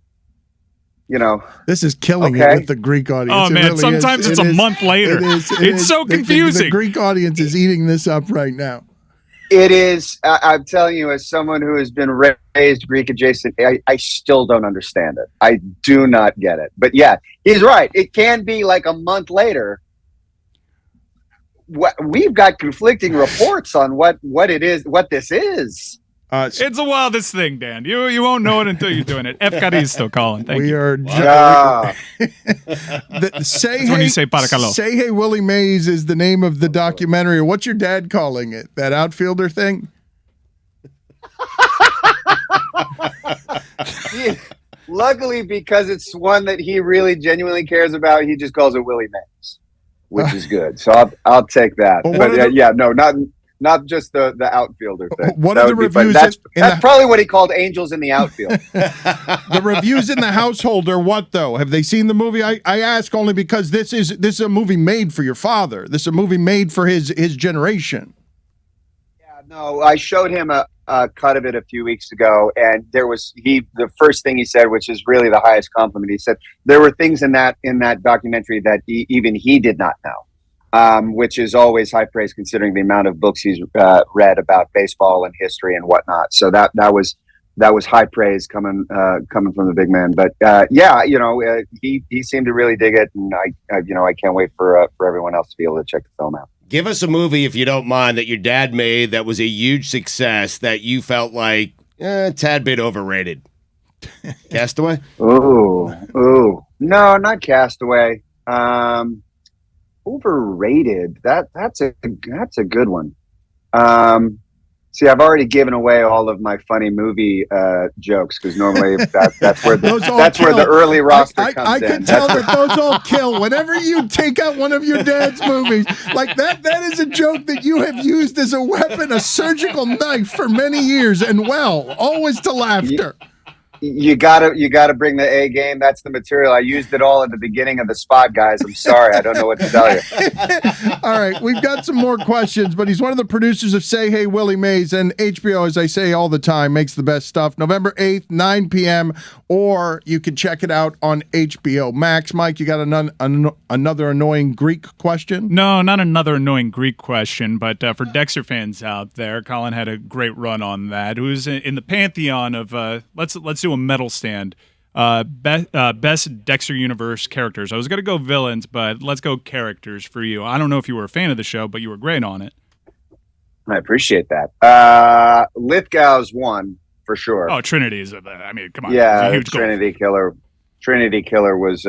this is killing it with the Greek audience. Oh, man, really sometimes it's a month later. It's so confusing. The Greek audience is eating this up right now. It is. I'm telling you, as someone who has been raised Greek adjacent, I still don't understand it. I do not get it. But yeah, he's right. It can be like a month later. We've got conflicting reports on what this is. It's the wildest thing, Dan. You won't know it until you're doing it. Efkaristo, Colin. Thank you. Say Hey Willie Mays is the name of the documentary. What's your dad calling it? That outfielder thing? Luckily, because it's one that he really genuinely cares about, he just calls it Willie Mays, which is good. So I'll take that. But not just the outfielder thing. What That are the would be fun. reviews? That's probably what he called angels in the outfield. The reviews in the household are what though? Have they seen the movie? I ask only because this is a movie made for your father. This is a movie made for his generation. Yeah, no, I showed him a cut of it a few weeks ago, and the first thing he said, which is really the highest compliment, he said there were things in that documentary that even he did not know, which is always high praise considering the amount of books he's read about baseball and history and whatnot. So that was high praise coming from the big man. But he seemed to really dig it, and I can't wait for everyone else to be able to check the film out. Give us a movie, if you don't mind, that your dad made that was a huge success that you felt like a tad bit overrated. Castaway? Ooh. No, not Castaway. Overrated. That's a good one. See, I've already given away all of my funny movie jokes because normally that's where the early roster comes in. I can tell that those all kill whenever you take out one of your dad's movies. Like that is a joke that you have used as a weapon, a surgical knife for many years, and always to laughter. You gotta bring the A game. That's the material. I used it all at the beginning of the spot, guys. I'm sorry. I don't know what to tell you. All right, we've got some more questions, but he's one of the producers of Say Hey Willie Mays, and HBO, as I say all the time, makes the best stuff. November 8th, 9 p.m., or you can check it out on HBO Max. Mike, you got another annoying Greek question? No, not another annoying Greek question, but for Dexter fans out there, Colin had a great run on that. Who's in the pantheon of let's do a medal stand. Best Dexter Universe characters. I was going to go villains, but let's go characters for you. I don't know if you were a fan of the show, but you were great on it. I appreciate that. Lithgow's one for sure. Oh, Trinity is. I mean, come on. Yeah, huge Trinity Killer. Trinity Killer was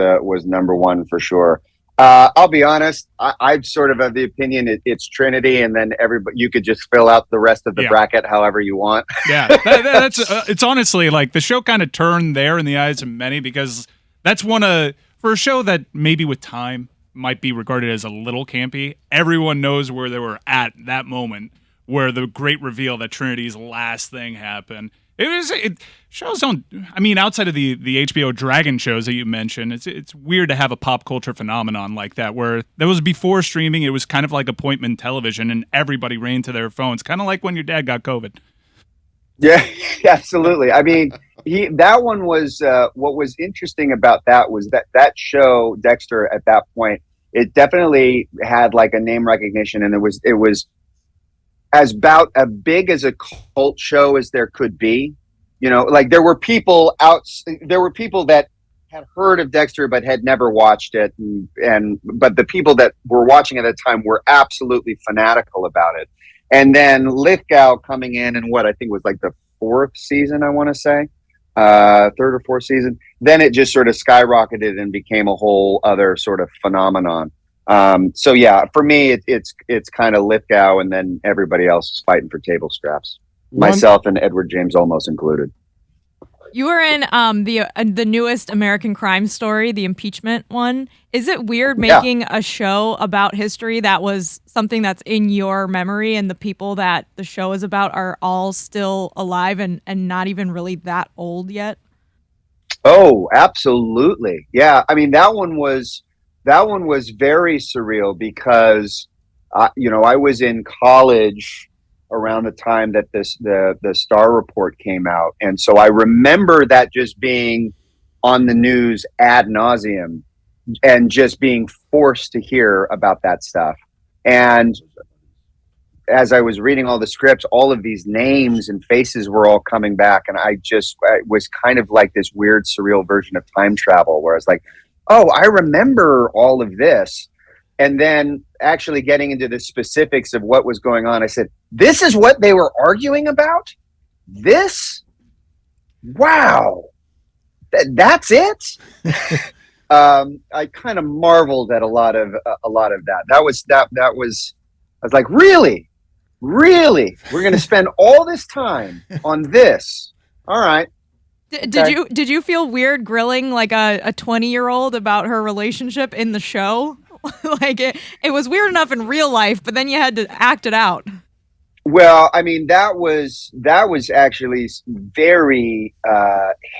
number one for sure. I'll be honest. I'm sort of the opinion it's Trinity, and then everybody you could just fill out the rest of the bracket however you want. Yeah, that's it's honestly like the show kind of turned there in the eyes of many because that's for a show that maybe with time might be regarded as a little campy. Everyone knows where they were at that moment where the great reveal that Trinity's last thing happened. Shows don't. I mean, outside of the HBO Dragon shows that you mentioned, it's weird to have a pop culture phenomenon like that where that was before streaming. It was kind of like appointment television, and everybody ran to their phones, kind of like when your dad got COVID. Yeah, absolutely. I mean, that one was what was interesting about that was that show Dexter at that point. It definitely had like a name recognition, and it was as big as a cult show as there could be. You know, like there were people that had heard of Dexter but had never watched it, but the people that were watching at the time were absolutely fanatical about it. And then Lithgow coming in what I think was like the fourth season, I want to say, third or fourth season. Then it just sort of skyrocketed and became a whole other sort of phenomenon. So yeah, for me, it's kind of Lithgow, and then everybody else is fighting for table scraps. Myself and Edward James Olmos included. You were in the newest American Crime Story, the impeachment one. Is it weird making a show about history that was something that's in your memory, and the people that the show is about are all still alive and not even really that old yet? Oh, absolutely. Yeah, I mean that one was very surreal because I was in college around the time that the Star Report came out, and so I remember that just being on the news ad nauseum and just being forced to hear about that stuff. And as I was reading all the scripts, all of these names and faces were all coming back, and I was kind of like this weird surreal version of time travel where I was like, oh, I remember all of this. And then actually getting into the specifics of what was going on, I said, this is what they were arguing about? This? Wow. That's it? I kind of marveled at a lot of that. That was, I was like, really? Really? We're going to spend all this time on this? All right. Did you feel weird grilling like a 20-year-old about her relationship in the show? Like it was weird enough in real life, but then you had to act it out. Well, I mean, that was actually very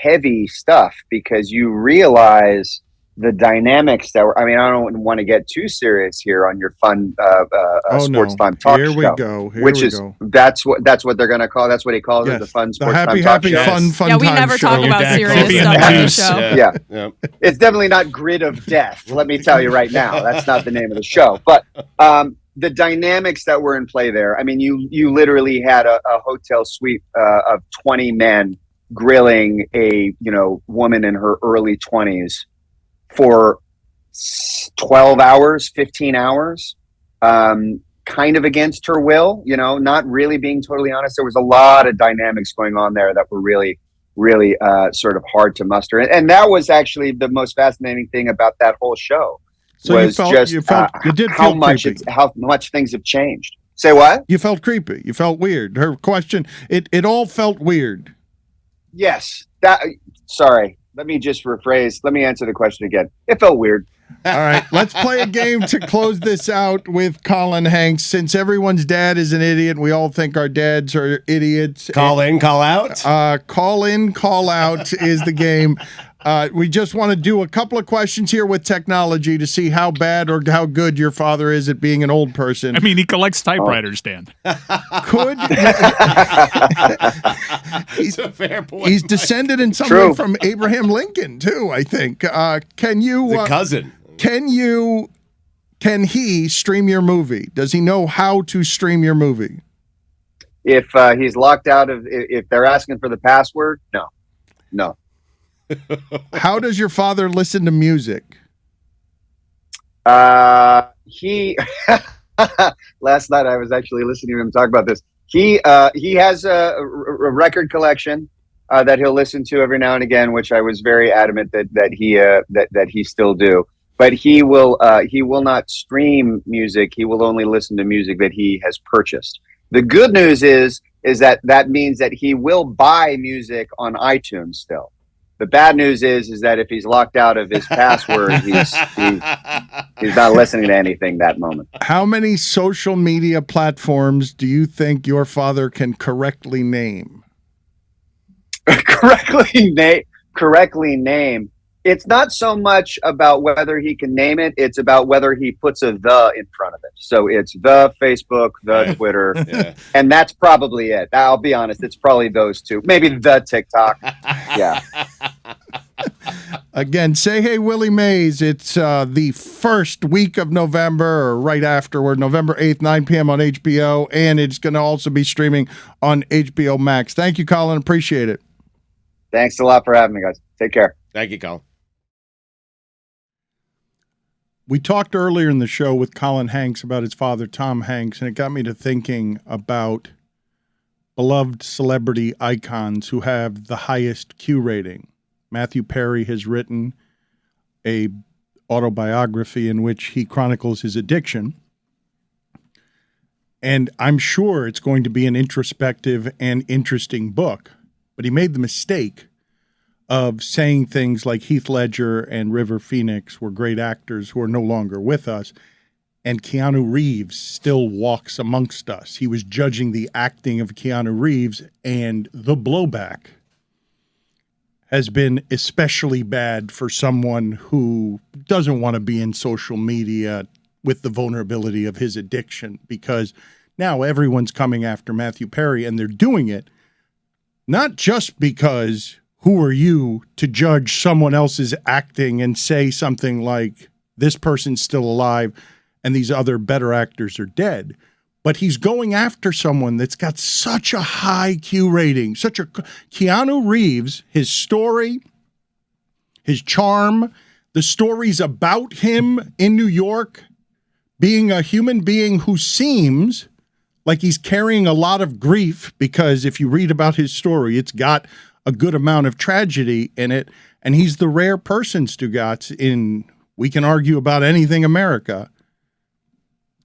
heavy stuff, because you realize the dynamics that were. I mean, I don't want to get too serious here on your fun sports time talk Here show. we go. Here which we is go. that's what they're going to call. That's what he calls it, the fun sports happy, time talk happy, show. fun Yeah, we time never show. talk about dad serious calls it stuff on the juice. show. Yeah. It's definitely not Grid of Death. Let me tell you right now, that's not the name of the show. But the dynamics that were in play there. I mean, you literally had a hotel suite of 20 men grilling a woman in her early 20s for 12 hours, 15 hours, kind of against her will. Not really being totally honest. There was a lot of dynamics going on there that were really, really sort of hard to muster. And that was actually the most fascinating thing about that whole show. So you did how feel much creepy. how much things have changed. Say what? You felt creepy. You felt weird. Her question, it all felt weird. Yes. Sorry. Let me just rephrase. Let me answer the question again. It felt weird. All right, let's play a game to close this out with Colin Hanks. Since everyone's dad is an idiot, we all think our dads are idiots. Call in, call out. Call in, call out is the game. We just want to do a couple of questions here with technology to see how bad or how good your father is at being an old person. I mean, he collects typewriters, Dan. Could He's a fair point. he's descended in some way from Abraham Lincoln too, I think. Can you He's a cousin. Can he stream your movie? Does he know how to stream your movie? If he's locked out of, if they're asking for the password, no. How does your father listen to music? He last night I was actually listening to him talk about this. He has a record collection that he'll listen to every now and again, which I was very adamant that he still do. But he will not stream music. He will only listen to music that he has purchased. The good news is that means that he will buy music on iTunes still. The bad news is that if he's locked out of his password, he's not listening to anything that moment. How many social media platforms do you think your father can correctly name? Correctly name. It's not so much about whether he can name it. It's about whether he puts a "the" in front of it. So it's the Facebook, the Twitter, and that's probably it. I'll be honest. It's probably those two. Maybe the TikTok. Yeah. Again, say hey, Willie Mays. It's the first week of November, or right afterward, November 8th, 9 p.m. on HBO, and it's going to also be streaming on HBO Max. Thank you, Colin. Appreciate it. Thanks a lot for having me, guys. Take care. Thank you, Colin. We talked earlier in the show with Colin Hanks about his father, Tom Hanks, and it got me to thinking about beloved celebrity icons who have the highest Q rating. Matthew Perry has written a autobiography in which he chronicles his addiction. And I'm sure it's going to be an introspective and interesting book. But he made the mistake of saying things like Heath Ledger and River Phoenix were great actors who are no longer with us, and Keanu Reeves still walks amongst us. He was judging the acting of Keanu Reeves, and the blowback has been especially bad for someone who doesn't want to be in social media with the vulnerability of his addiction, because now everyone's coming after Matthew Perry, and they're doing it not just because who are you to judge someone else's acting and say something like this person's still alive and these other better actors are dead, but he's going after someone that's got such a high Q rating, Keanu Reeves, his story, his charm, the stories about him in New York, being a human being who seems like he's carrying a lot of grief, because if you read about his story, it's got a good amount of tragedy in it, and he's the rare person, Stugotz, we can argue about anything America,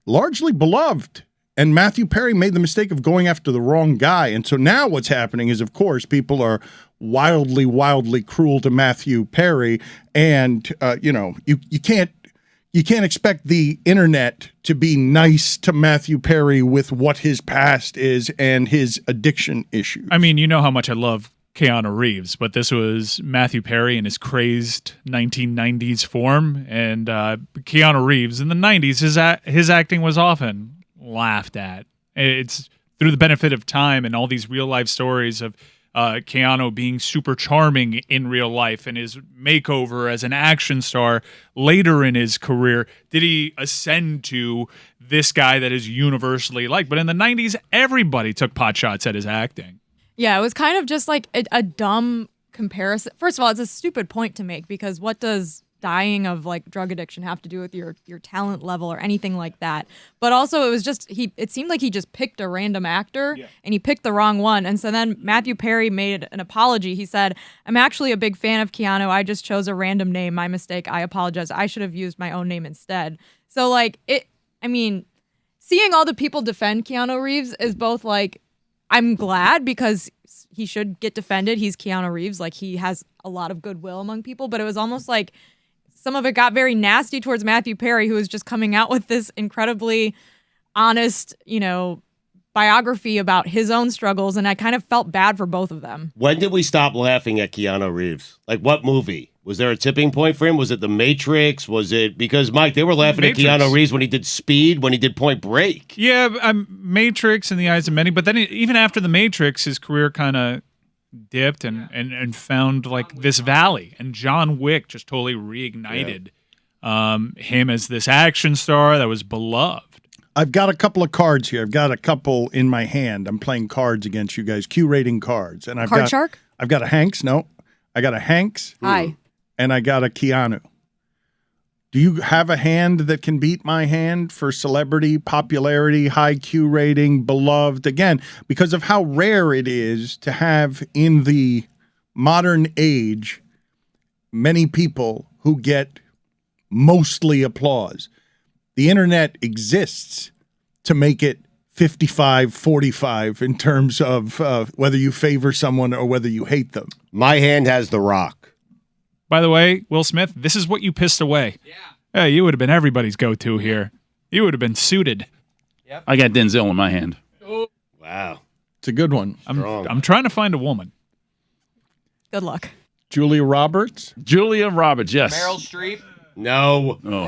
largely beloved. And Matthew Perry made the mistake of going after the wrong guy. And so now what's happening is, of course, people are wildly, wildly cruel to Matthew Perry. And, you can't you can't expect the internet to be nice to Matthew Perry with what his past is and his addiction issues. I mean, you know how much I love Keanu Reeves, but this was Matthew Perry in his crazed 1990s form, and Keanu Reeves in the 90s, his acting was often laughed at. It's through the benefit of time and all these real-life stories of Keanu being super charming in real life and his makeover as an action star later in his career did he ascend to this guy that is universally liked. But in the 90s, everybody took pot shots at his acting. Yeah, it was kind of just like a dumb comparison. First of all, it's a stupid point to make because what does dying of like drug addiction have to do with your talent level or anything like that? But also it was just it seemed like he just picked a random actor and he picked the wrong one. And so then Matthew Perry made an apology. He said, "I'm actually a big fan of Keanu. I just chose a random name. My mistake. I apologize. I should have used my own name instead." So like seeing all the people defend Keanu Reeves is both like, I'm glad because he should get defended. He's Keanu Reeves. Like, he has a lot of goodwill among people. But it was almost like some of it got very nasty towards Matthew Perry, who was just coming out with this incredibly honest, biography about his own struggles. And I kind of felt bad for both of them. When did we stop laughing at Keanu Reeves? Like, what movie? Was there a tipping point for him? Was it The Matrix? Was it because, Mike, they were laughing at Keanu Reeves when he did Speed, when he did Point Break? Yeah, Matrix in the eyes of many. But then even after The Matrix, his career kind of dipped and found like this valley. And John Wick just totally reignited him as this action star that was beloved. I've got a couple of cards here. I've got a couple in my hand. I'm playing cards against you guys, Q rating cards. And I've got Shark? I've got a Hanks. No, I got a Hanks. Hi. And I got a Keanu. Do you have a hand that can beat my hand for celebrity, popularity, high Q rating, beloved? Again, because of how rare it is to have in the modern age many people who get mostly applause. The internet exists to make it 55-45 in terms of whether you favor someone or whether you hate them. My hand has The Rock. By the way, Will Smith, this is what you pissed away. Yeah, you would have been everybody's go-to here. You would have been suited. Yep. I got Denzel in my hand. Wow. It's a good one. I'm trying to find a woman. Good luck. Julia Roberts? Julia Roberts, yes. Meryl Streep? No. Oh.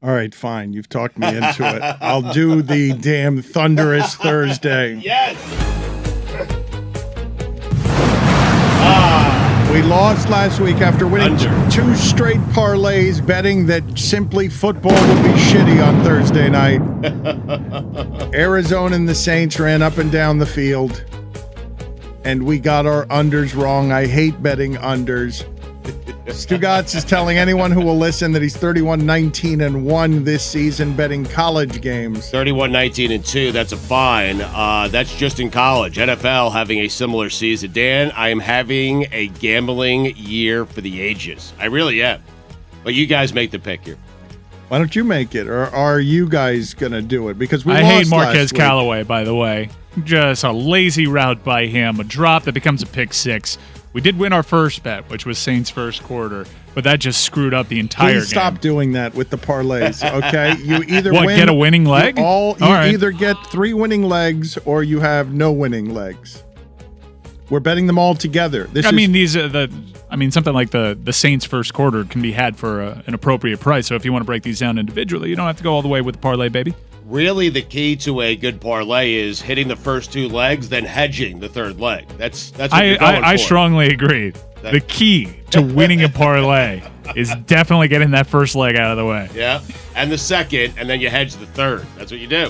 All right, fine. You've talked me into it. I'll do the damn Thunderous Thursday. Yes. We lost last week after winning Under. 2 straight parlays, betting that simply football would be shitty on Thursday night. Arizona and the Saints ran up and down the field, and we got our unders wrong. I hate betting unders. Stugotz is telling anyone who will listen that he's 31-19-1 this season betting college games. 31-19-2. That's a fine. That's just in college. NFL having a similar season. Dan, I am having a gambling year for the ages. I really am. But you guys make the pick here. Why don't you make it, or are you guys gonna do it? Because I hate Marquez Callaway, by the way. Just a lazy route by him, a drop that becomes a pick six. We did win our first bet, which was Saints first quarter, but that just screwed up the entire game. Please stop doing that with the parlays, okay? You either get a winning leg? You either get 3 winning legs or you have no winning legs. We're betting them all together. Something like the Saints first quarter can be had for an appropriate price. So if you want to break these down individually, you don't have to go all the way with the parlay, baby. Really, the key to a good parlay is hitting the first 2 legs, then hedging the third leg. That's what you're going for. I strongly agree. The key to winning a parlay is definitely getting that first leg out of the way. Yeah, and the second, and then you hedge the third. That's what you do.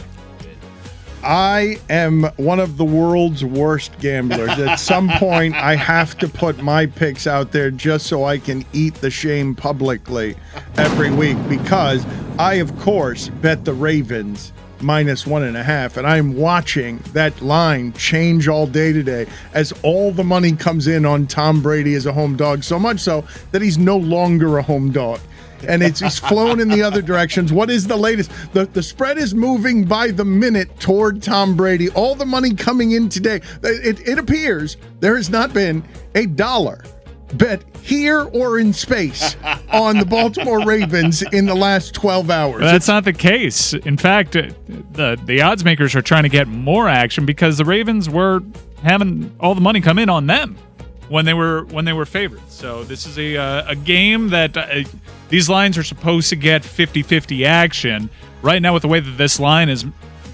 I am one of the world's worst gamblers. At some point, I have to put my picks out there just so I can eat the shame publicly every week because I, of course, bet the Ravens -1.5, and I'm watching that line change all day today as all the money comes in on Tom Brady as a home dog, so much so that he's no longer a home dog. and it's flown in the other directions. What is the latest? The spread is moving by the minute toward Tom Brady. All the money coming in today. It appears there has not been a dollar bet here or in space on the Baltimore Ravens in the last 12 hours. Well, that's not the case. In fact, the odds makers are trying to get more action because the Ravens were having all the money come in on them when they were favored. So this is a game that these lines are supposed to get 50-50 action. Right now, with the way that this line is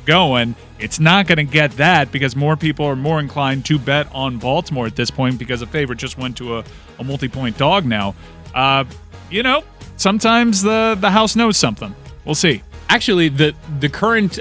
going, it's not going to get that because more people are more inclined to bet on Baltimore at this point because a favorite just went to a multi-point dog now. Sometimes the house knows something. We'll see. Actually, the current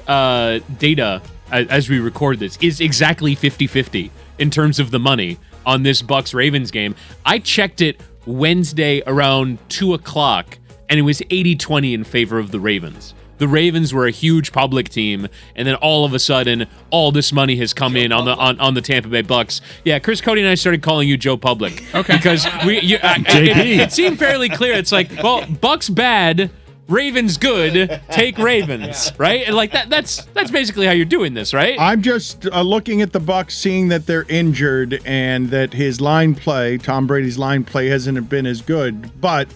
data as we record this is exactly 50-50 in terms of the money on this Bucs-Ravens game. I checked it Wednesday around 2 o'clock, and it was 80-20 in favor of the Ravens. The Ravens were a huge public team, and then all of a sudden, all this money has come in on the Tampa Bay Bucks. Yeah, Chris Cote and I started calling you Joe Public. Okay. Because it seemed fairly clear. It's like, well, Bucks bad, Ravens good, take Ravens, right? And like that's basically how you're doing this, right? I'm just looking at the Bucs, seeing that they're injured and that his line play, Tom Brady's line play, hasn't been as good, but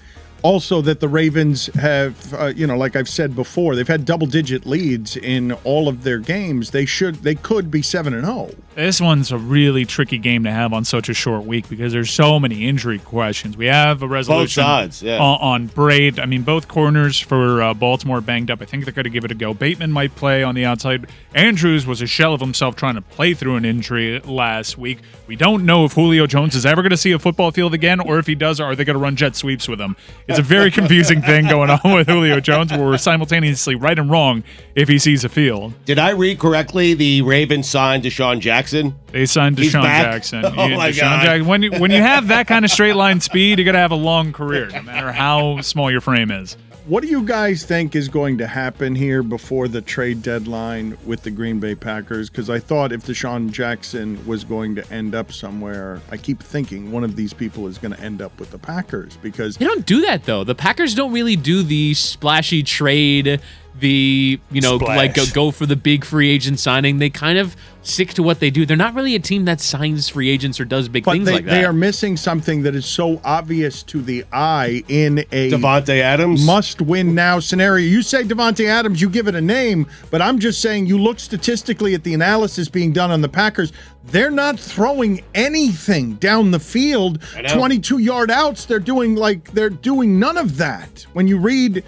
also that the Ravens have, like I've said before, they've had double-digit leads in all of their games. They could be 7-0. This one's a really tricky game to have on such a short week because there's so many injury questions. We have a resolution both sides, on Braid. I mean, both corners for Baltimore banged up. I think they're going to give it a go. Bateman might play on the outside. Andrews was a shell of himself trying to play through an injury last week. We don't know if Julio Jones is ever going to see a football field again, or if he does, are they going to run jet sweeps with him? It's a very confusing thing going on with Julio Jones, where we're simultaneously right and wrong if he sees a field. Did I read correctly? The Ravens signed Deshaun Jackson. They signed Deshaun Jackson. Oh my God! When you have that kind of straight line speed, you're gonna have a long career, no matter how small your frame is. What do you guys think is going to happen here before the trade deadline with the Green Bay Packers? Because I thought if Deshaun Jackson was going to end up somewhere, I keep thinking one of these people is going to end up with the Packers because they don't do that though. The Packers don't really do the splashy trade. Go for the big free agent signing. They kind of stick to what they do. They're not really a team that signs free agents or does big things like that. They are missing something that is so obvious to the eye in a Davante Adams must-win now scenario. You say Davante Adams, you give it a name, but I'm just saying you look statistically at the analysis being done on the Packers. They're not throwing anything down the field. 22-yard outs. They're doing none of that. When you read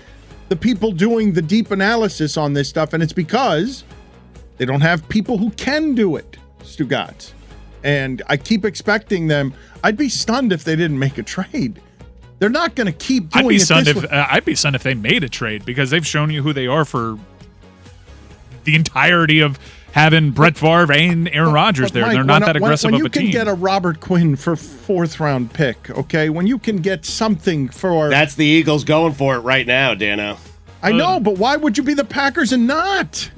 the people doing the deep analysis on this stuff, and it's because they don't have people who can do it, Stugotz. And I keep expecting them. I'd be stunned if they didn't make a trade. They're not going to keep doing I'd be stunned if they made a trade because they've shown you who they are for the entirety of having Brett Favre and Aaron Rodgers there. Mike, they're not that aggressive of a team. When you can get a Robert Quinn for 4th-round pick, okay? When you can get something for... That's the Eagles going for it right now, Dano. I know, but why would you be the Packers and not?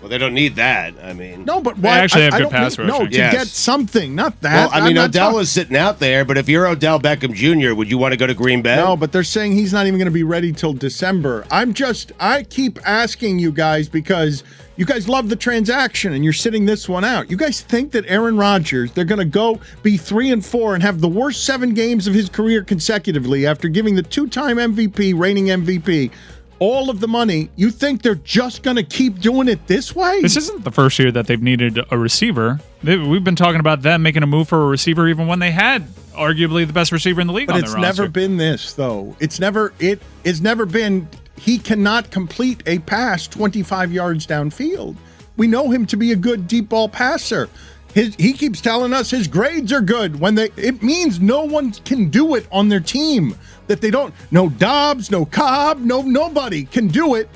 Well, they don't need that. I mean... No, but why? They actually have good pass rush. No, to get something, not that. Well, I mean, Odell is sitting out there, but if you're Odell Beckham Jr., would you want to go to Green Bay? No, but they're saying he's not even going to be ready till December. I keep asking you guys because... You guys love the transaction, and you're sitting this one out. You guys think that Aaron Rodgers, they're going to go be 3-4 and have the worst 7 games of his career consecutively after giving the 2-time MVP, reigning MVP, all of the money. You think they're just going to keep doing it this way? This isn't the first year that they've needed a receiver. We've been talking about them making a move for a receiver even when they had arguably the best receiver in the league on their roster. But it's never been this, though. It's never been... He cannot complete a pass 25 yards downfield. We know him to be a good deep ball passer. He keeps telling us his grades are good. It means no one can do it on their team. That they don't. No Dobbs, no Cobb, nobody can do it.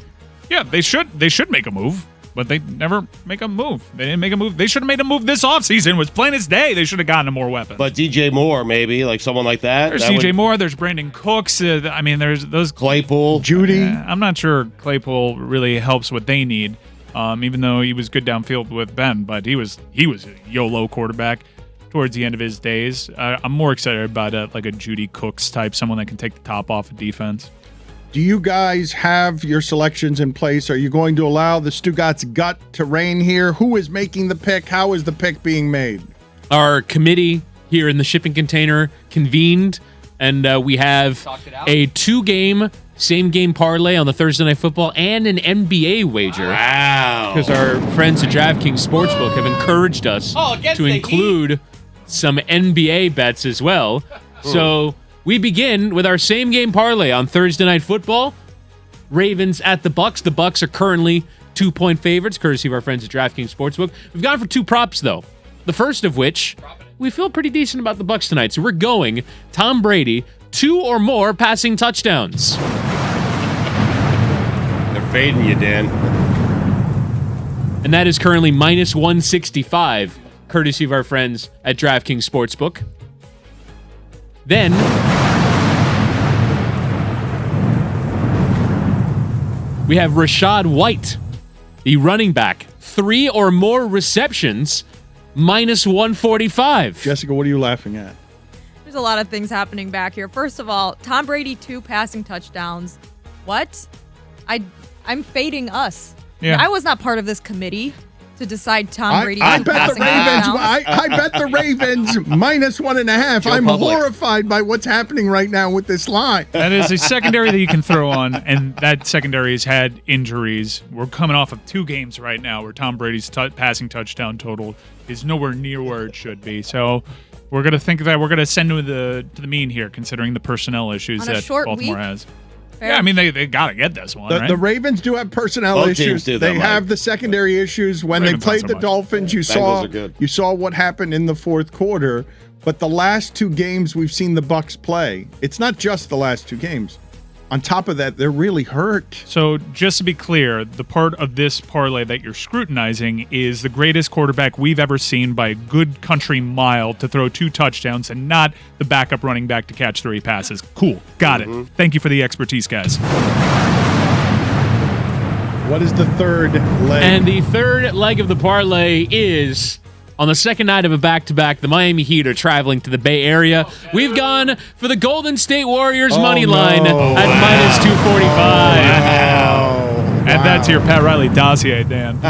Yeah, they should make a move, but they never make a move. They didn't make a move. They should have made a move this offseason. It was plain as day. They should have gotten a more weapon. But DJ Moore, maybe, like someone like that. There's DJ Moore. There's Brandon Cooks. There's those Claypool. Judy. I'm not sure Claypool really helps what they need, even though he was good downfield with Ben. But he was a YOLO quarterback towards the end of his days. I'm more excited about like a Judy Cooks type, someone that can take the top off of defense. Do you guys have your selections in place? Are you going to allow the Stugotz gut to reign here? Who is making the pick? How is the pick being made? Our committee here in the shipping container convened, and we have a 2-game same-game parlay on the Thursday Night Football and an NBA wager. Wow. Because our friends at DraftKings Sportsbook have encouraged us to include some NBA bets as well. So we begin with our same-game parlay on Thursday Night Football. Ravens at the Bucks. The Bucks are currently 2-point favorites, courtesy of our friends at DraftKings Sportsbook. We've gone for 2 props, though. The first of which, we feel pretty decent about the Bucks tonight. So we're going Tom Brady, 2 or more passing touchdowns. They're fading you, Dan. And that is currently minus 165, courtesy of our friends at DraftKings Sportsbook. Then we have Rashad White, the running back, 3 or more receptions, minus 145. Jessica, what are you laughing at? There's a lot of things happening back here. First of all, Tom Brady, 2 passing touchdowns. What? I'm fading us. Yeah. I was not part of this committee to decide Tom Brady. I 2 bet the passing Ravens. touchdowns. I bet the Ravens minus 1.5. I'm Public. horrified by what's happening right now with this line. That is a secondary that you can throw on, and that secondary has had injuries. We're coming off of 2 games right now where Tom Brady's passing touchdown total is nowhere near where it should be. So we're going to think that we're going to send to the mean here, considering the personnel issues On a that short Baltimore week? has. Fair. Yeah, I mean, they got to get this one, right? The Ravens do have personnel Both issues. teams do, though, They Mike. have the secondary issues. When Ravens they not played so the much. Dolphins, you Bengals are good. saw what happened in the fourth quarter. But the last 2 games we've seen the Bucks play, it's not just the last 2 games. On top of that, they're really hurt. So just to be clear, the part of this parlay that you're scrutinizing is the greatest quarterback we've ever seen by a good country mile to throw 2 touchdowns and not the backup running back to catch 3 passes. Cool. Got it. Thank you for the expertise, guys. What is the third leg? And the third leg of the parlay is on the second night of a back-to-back. The Miami Heat are traveling to the Bay Area. We've gone for the Golden State Warriors money line at minus 245. Add that to your Pat Riley dossier, Dan.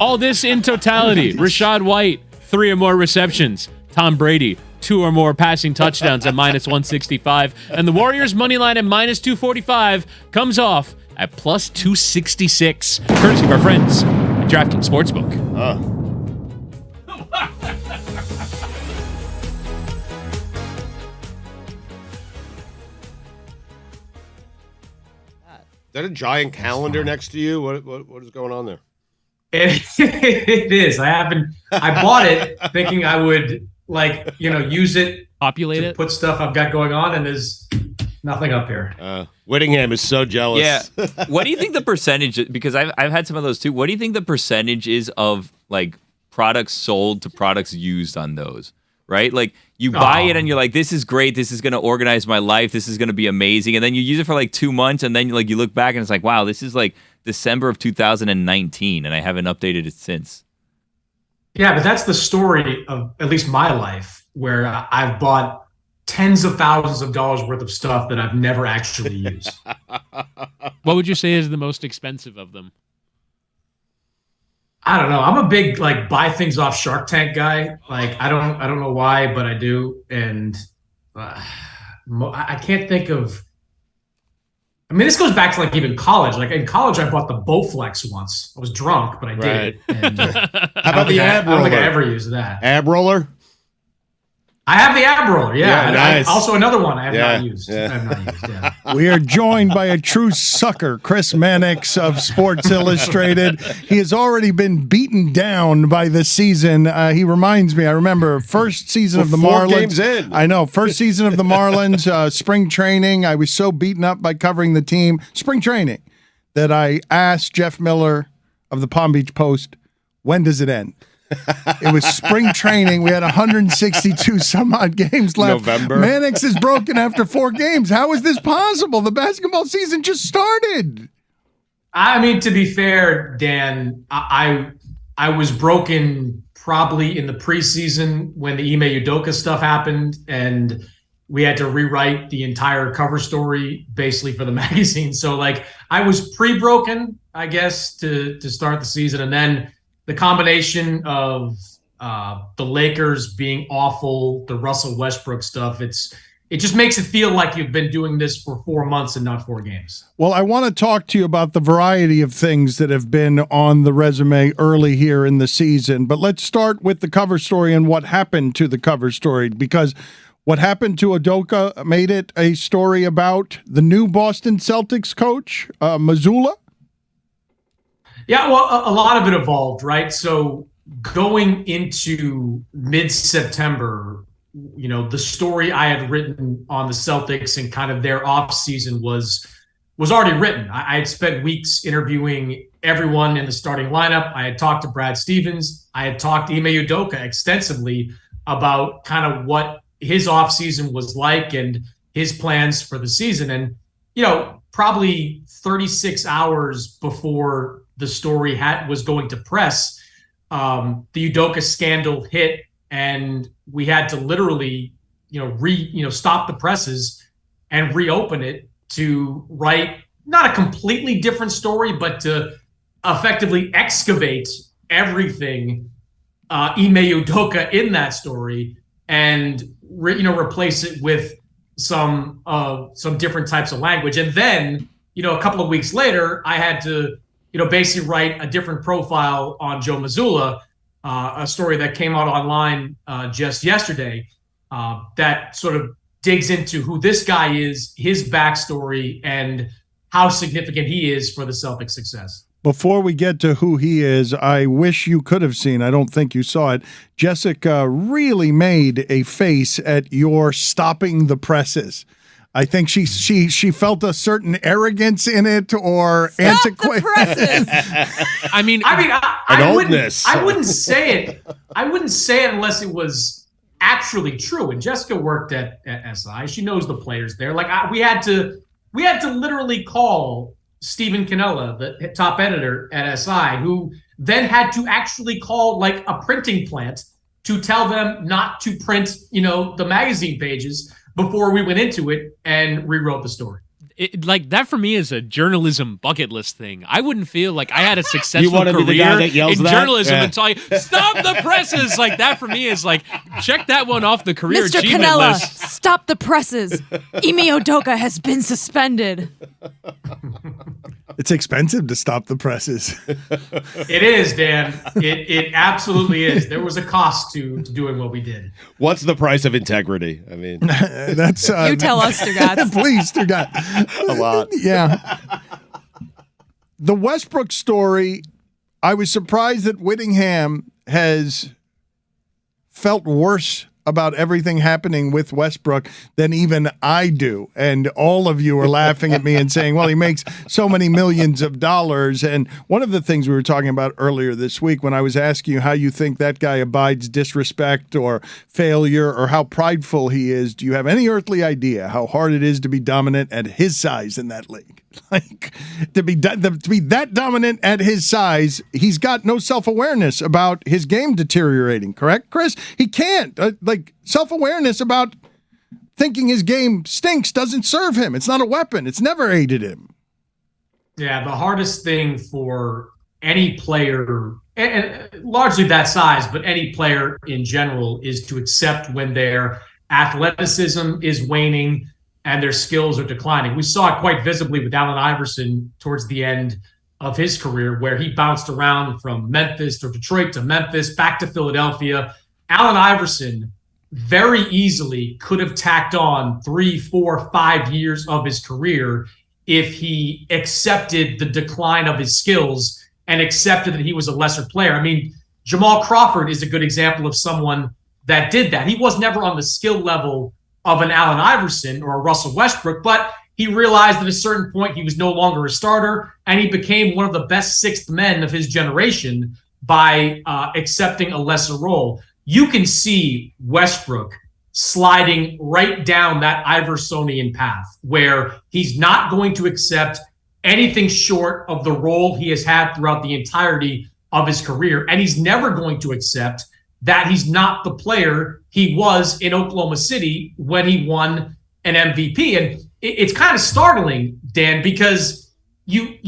All this in totality. Rashad White, 3 or more receptions. Tom Brady, 2 or more passing touchdowns at minus 165. And the Warriors money line at minus 245 comes off at plus 266. Courtesy of our friends at DraftKings Sportsbook. Is that a giant calendar next to you? What is going on there? It is. I bought it thinking I would use it, Populate to it. put stuff I've got going on, and there's nothing up here. Whittingham is so jealous. Yeah. What do you think the percentage? Because I've had some of those too. What do you think the percentage is of like products sold to products used on those? Right? Like you buy it and you're like, this is great. This is going to organize my life. This is going to be amazing. And then you use it for like 2 months, and then you look back and it's like, wow, this is like December of 2019, and I haven't updated it since. Yeah, but that's the story of at least my life, where I've bought tens of thousands of dollars worth of stuff that I've never actually used. What would you say is the most expensive of them? I don't know. I'm a big buy things off Shark Tank guy. I don't know why, but I do. And I can't think of. I mean, this goes back to even college. In college, I bought the Bowflex once. I was drunk, but I did. And, How about the ab I don't think I roller? ever used that. Ab roller? I have the ab roller. Yeah. Yeah, nice. Also, another one I have Yeah, not used. yeah. I have not used. Yeah. We are joined by a true sucker, Chris Mannix of Sports Illustrated. He has already been beaten down by the season. He reminds me, I remember first season of the 4 Marlins. games in. I know, first season of the Marlins, spring training. I was so beaten up by covering the team, spring training, that I asked Jeff Miller of the Palm Beach Post, when does it end? It was spring training. We had 162 some odd games left. November. Mannix is broken after 4 games. How is this possible? The basketball season just started. I mean, to be fair, Dan, I was broken probably in the preseason when the Ime Udoka stuff happened, and we had to rewrite the entire cover story basically for the magazine. So like I was pre-broken, I guess, to start the season. And then the combination of the Lakers being awful, the Russell Westbrook stuff, it just makes it feel like you've been doing this for 4 months and not 4 games. Well, I want to talk to you about the variety of things that have been on the resume early here in the season. But let's start with the cover story and what happened to the cover story, because what happened to Udoka made it a story about the new Boston Celtics coach, Mazzulla. Yeah, well, a lot of it evolved, right? So going into mid-September, the story I had written on the Celtics and kind of their offseason was already written. I had spent weeks interviewing everyone in the starting lineup. I had talked to Brad Stevens. I had talked to Ime Udoka extensively about kind of what his offseason was like and his plans for the season. And, probably 36 hours before the story was going to press, the Udoka scandal hit, and we had to literally, stop the presses and reopen it to write not a completely different story, but to effectively excavate everything Ime Udoka in that story and replace it with some different types of language. And then, a couple of weeks later, I had to, basically write a different profile on Joe Mazzulla, a story that came out online just yesterday that sort of digs into who this guy is, his backstory, and how significant he is for the Celtics' success. Before we get to who he is, I wish you could have seen, I don't think you saw it, Jessica really made a face at your stopping the presses. I think she felt a certain arrogance in it, or antiquated. I wouldn't say it. I wouldn't say it unless it was actually true. And Jessica worked at SI. She knows the players there. Like we had to literally call Stephen Cannella, the top editor at SI, who then had to actually call like a printing plant to tell them not to print, the magazine pages before we went into it and rewrote the story. Like that for me is a journalism bucket list thing. I wouldn't feel like I had a successful career be the guy that yells in that? Journalism until I stop the presses. Like that for me is like check that one off the career Mr. achievement Cannella, list. stop the presses. Ime Udoka has been suspended. It's expensive to stop the presses. It is, Dan. It absolutely is. There was a cost to doing what we did. What's the price of integrity? I mean, that's you tell us, Stugotz. Please, Stugotz. A lot. Yeah. The Westbrook story, I was surprised that Whittingham has felt worse about everything happening with Westbrook than even I do. And all of you are laughing at me and saying, well, he makes so many millions of dollars. And one of the things we were talking about earlier this week when I was asking you how you think that guy abides disrespect or failure or how prideful he is, do you have any earthly idea how hard it is to be dominant at his size in that league? Like, to be that dominant at his size, he's got no self-awareness about his game deteriorating, correct, Chris? He can't. Self-awareness about thinking his game stinks doesn't serve him. It's not a weapon. It's never aided him. Yeah, the hardest thing for any player, and largely that size, but any player in general, is to accept when their athleticism is waning and their skills are declining. We saw it quite visibly with Allen Iverson towards the end of his career, where he bounced around from Memphis to Detroit to Memphis, back to Philadelphia. Allen Iverson very easily could have tacked on 3, 4, 5 years of his career if he accepted the decline of his skills and accepted that he was a lesser player. I mean, Jamal Crawford is a good example of someone that did that. He was never on the skill level of an Allen Iverson or a Russell Westbrook, but he realized at a certain point he was no longer a starter, and he became one of the best sixth men of his generation by accepting a lesser role. You can see Westbrook sliding right down that Iversonian path where he's not going to accept anything short of the role he has had throughout the entirety of his career, and he's never going to accept that he's not the player he was in Oklahoma City when he won an MVP. And it's kind of startling, Dan, because you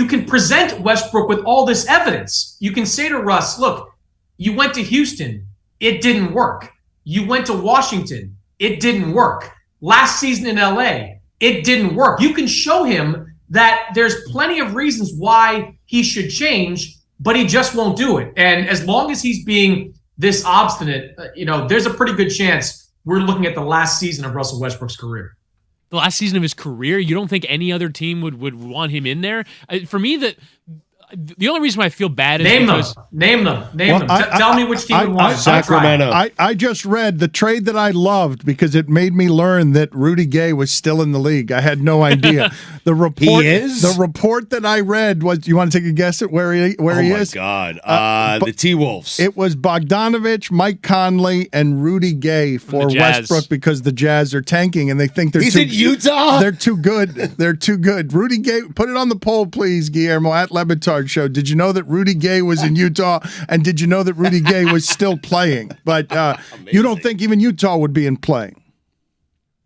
can present Westbrook with all this evidence. You can say to Russ, look, you went to Houston, it didn't work. You went to Washington, it didn't work. Last season in LA, it didn't work. You can show him that there's plenty of reasons why he should change, but he just won't do it. And as long as he's being this obstinate, there's a pretty good chance we're looking at the last season of Russell Westbrook's career. The last season of his career, you don't think any other team would want him in there? For me, the only reason why I feel bad is because... Name them. Tell me which team would want him. Sacramento. I just read the trade that I loved because it made me learn that Rudy Gay was still in the league. I had no idea. The report, He is? The report that I read was, you want to take a guess at where he is? Oh, my God. The T-Wolves. It was Bogdanovich, Mike Conley, and Rudy Gay for the Jazz. Westbrook because the Jazz are tanking and they think He's in Utah? They're too good. They're too good. Rudy Gay, put it on the poll, please, Guillermo, at LeBatard Show. Did you know that Rudy Gay was in Utah? And did you know that Rudy Gay was still playing? But you don't think even Utah would be in play?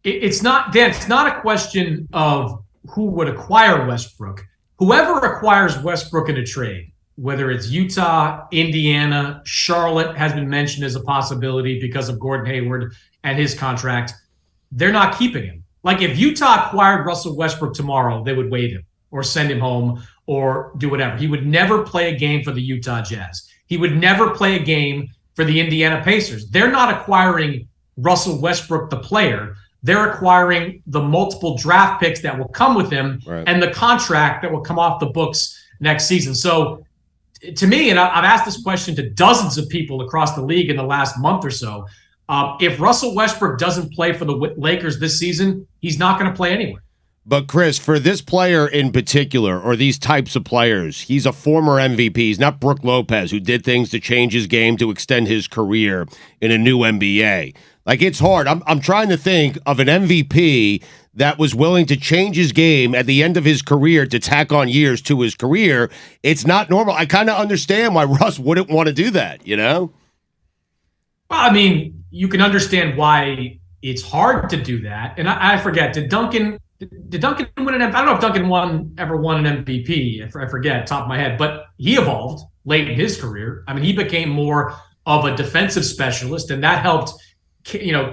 It's not, Dan, it's not a question of who would acquire Westbrook. Whoever acquires Westbrook in a trade, whether it's Utah, Indiana, Charlotte has been mentioned as a possibility because of Gordon Hayward and his contract, they're not keeping him. Like if Utah acquired Russell Westbrook tomorrow, they would waive him or send him home or do whatever. He would never play a game for the Utah Jazz. He would never play a game for the Indiana Pacers. They're not acquiring Russell Westbrook, the player. They're acquiring the multiple draft picks that will come with him and the contract that will come off the books next season. So to me, and I've asked this question to dozens of people across the league in the last month or so, if Russell Westbrook doesn't play for the Lakers this season, he's not going to play anywhere. But, Chris, for this player in particular, or these types of players, he's a former MVP. He's not Brook Lopez, who did things to change his game to extend his career in a new NBA. Like, it's hard. I'm trying to think of an MVP that was willing to change his game at the end of his career to tack on years to his career. It's not normal. I kind of understand why Russ wouldn't want to do that, you know? Well, I mean, you can understand why it's hard to do that. And I forget, did Duncan win an MVP? I don't know if Duncan ever won an MVP. I forget, top of my head. But he evolved late in his career. I mean, he became more of a defensive specialist, and that helped,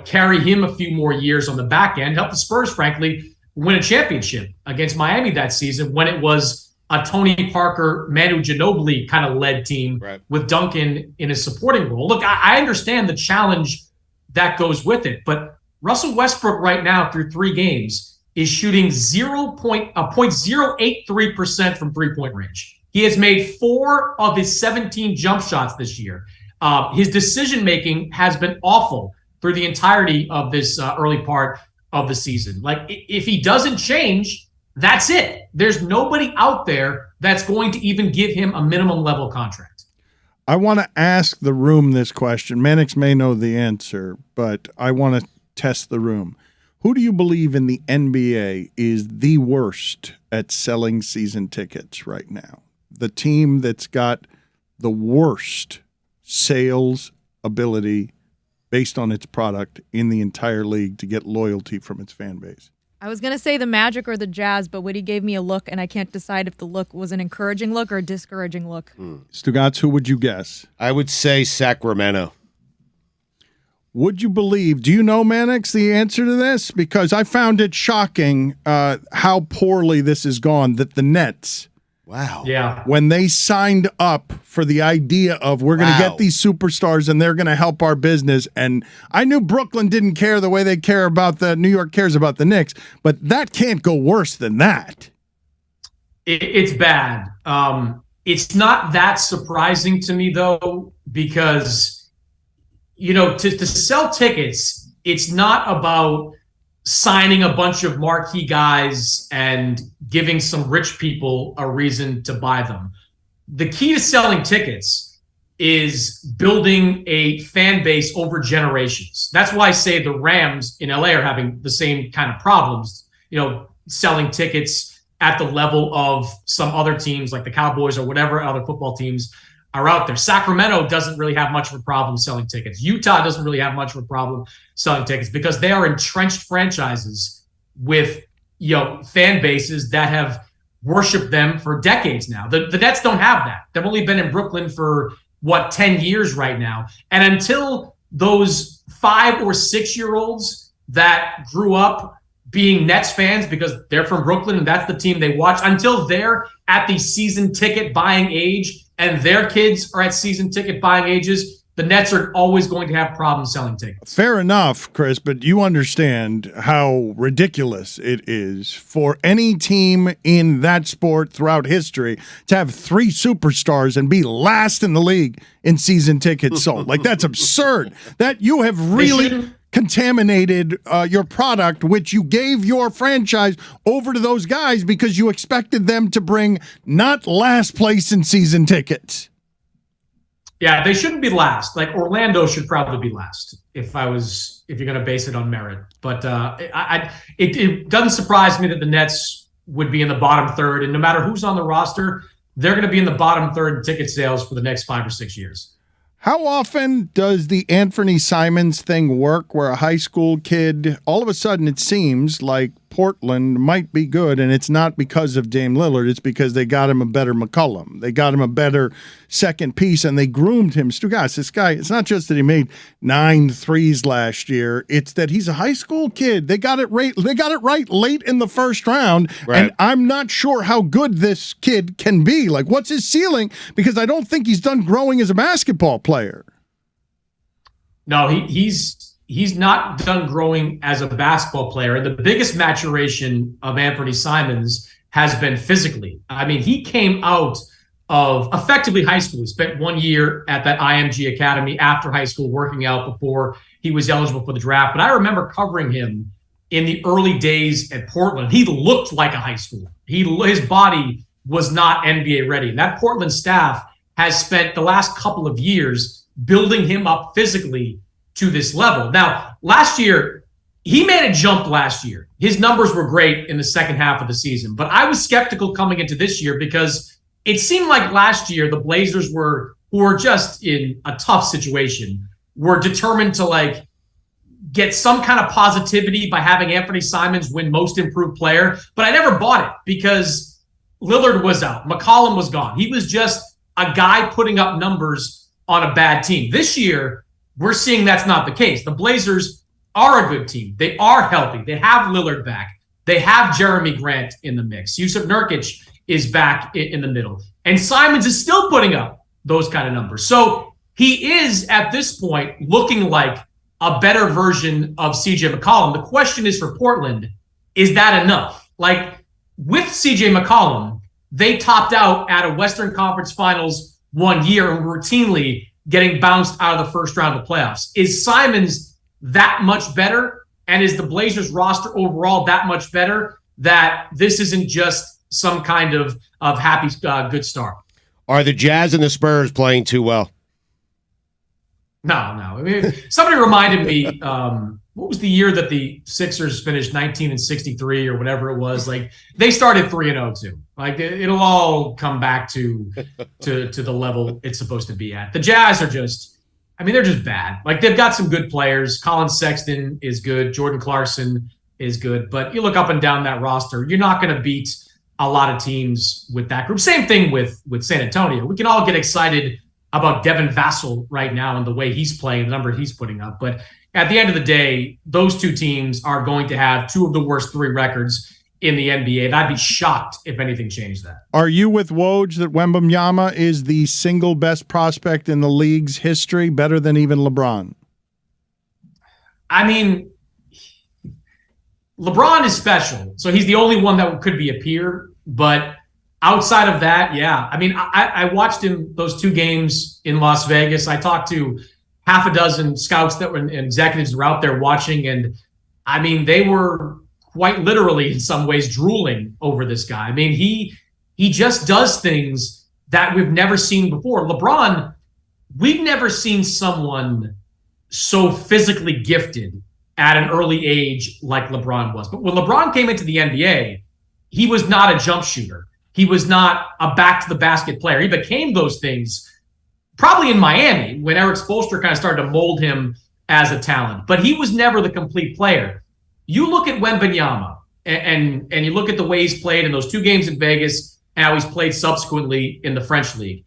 carry him a few more years on the back end. Helped the Spurs, frankly, win a championship against Miami that season when it was a Tony Parker, Manu Ginobili kind of led team with Duncan in a supporting role. Look, I understand the challenge that goes with it, but Russell Westbrook right now through 3 games is shooting 0.083% from three-point range. He has made 4 of his 17 jump shots this year. His decision-making has been awful through the entirety of this early part of the season. Like, if he doesn't change, that's it. There's nobody out there that's going to even give him a minimum level contract. I want to ask the room this question. Mannix may know the answer, but I want to test the room. Who do you believe in the NBA is the worst at selling season tickets right now? The team that's got the worst sales ability based on its product in the entire league to get loyalty from its fan base. I was going to say the Magic or the Jazz, but Witty gave me a look, and I can't decide if the look was an encouraging look or a discouraging look. Stugotz, who would you guess? I would say Sacramento. Would you believe, do you know, Mannix, the answer to this? Because I found it shocking how poorly this has gone, that the Nets, when they signed up for the idea of we're going to get these superstars and they're going to help our business, and I knew Brooklyn didn't care the way they care about New York cares about the Knicks, but that can't go worse than that. It's bad. It's not that surprising to me, though, because to sell tickets, it's not about signing a bunch of marquee guys and giving some rich people a reason to buy them. The key to selling tickets is building a fan base over generations. That's why I say the Rams in LA are having the same kind of problems, selling tickets at the level of some other teams like the Cowboys or whatever other football teams are out there. Sacramento doesn't really have much of a problem selling tickets. Utah doesn't really have much of a problem selling tickets because they are entrenched franchises with fan bases that have worshipped them for decades now. The Nets don't have that. They've only been in Brooklyn for 10 years right now. And until those 5 or 6 year olds that grew up being Nets fans because they're from Brooklyn and that's the team they watch, until they're at the season ticket buying age and their kids are at season ticket buying ages, the Nets are always going to have problems selling tickets. Fair enough, Chris, but you understand how ridiculous it is for any team in that sport throughout history to have 3 superstars and be last in the league in season tickets sold. Like, that's absurd. That you have really contaminated your product, which you gave your franchise over to those guys because you expected them to bring not last place in season tickets. Yeah, they shouldn't be last. Like, Orlando should probably be last if you're going to base it on merit. But it doesn't surprise me that the Nets would be in the bottom third. And no matter who's on the roster, they're going to be in the bottom third in ticket sales for the next 5 or 6 years. How often does the Anthony Simons thing work where a high school kid, all of a sudden it seems like Portland might be good, and it's not because of Dame Lillard, it's because they got him a better McCollum. They got him a better second piece, and they groomed him. Stugotz, this guy, it's not just that he made 9 threes last year, it's that he's a high school kid. They got it right late in the first round, and I'm not sure how good this kid can be. Like, what's his ceiling? Because I don't think he's done growing as a basketball player. No, he's not done growing as a basketball player. And the biggest maturation of Anthony Simons has been physically. I mean, he came out of effectively high school. He spent 1 year at that IMG Academy after high school, working out before he was eligible for the draft. But I remember covering him in the early days at Portland. He looked like a high schooler. His body was not NBA ready. And that Portland staff has spent the last couple of years building him up physically to this level. Now, last year, he made a jump last year. His numbers were great in the second half of the season, but I was skeptical coming into this year because it seemed like last year the Blazers who were just in a tough situation, were determined to get some kind of positivity by having Anthony Simons win most improved player. But I never bought it because Lillard was out. McCollum was gone. He was just a guy putting up numbers on a bad team. This year, we're seeing that's not the case. The Blazers are a good team. They are healthy. They have Lillard back. They have Jeremy Grant in the mix. Yusuf Nurkic is back in the middle. And Simons is still putting up those kind of numbers. So he is, at this point, looking like a better version of CJ McCollum. The question is for Portland, is that enough? With CJ McCollum, they topped out at a Western Conference Finals 1 year and routinely getting bounced out of the first round of the playoffs. Is Simons that much better? And is the Blazers roster overall that much better that this isn't just some kind of happy, good start? Are the Jazz and the Spurs playing too well? No. I mean, somebody reminded me, what was the year that the Sixers finished 19-63 or whatever it was? They started 3-0 too. It'll all come back to the level it's supposed to be at. The Jazz are they're just bad. They've got some good players. Colin Sexton is good. Jordan Clarkson is good. But you look up and down that roster, you're not going to beat a lot of teams with that group. Same thing with San Antonio. We can all get excited about Devin Vassell right now and the way he's playing, the number he's putting up. But at the end of the day, those two teams are going to have 2 of the worst 3 records in the NBA, and I'd be shocked if anything changed that. Are you with Woj that Wembanyama is the single best prospect in the league's history, better than even LeBron? I mean, LeBron is special, so he's the only one that could be a peer, but outside of that, yeah. I mean, I watched him those 2 games in Las Vegas. I talked to half a dozen scouts and executives that were out there watching, and I mean, they were quite literally in some ways drooling over this guy. I mean, he just does things that we've never seen before. LeBron, we've never seen someone so physically gifted at an early age like LeBron was. But when LeBron came into the NBA, he was not a jump shooter. He was not a back-to-the-basket player. He became those things probably in Miami when Eric Spoelstra kind of started to mold him as a talent. But he was never the complete player. You look at Wembanyama and you look at the way he's played in those 2 games in Vegas and how he's played subsequently in the French League.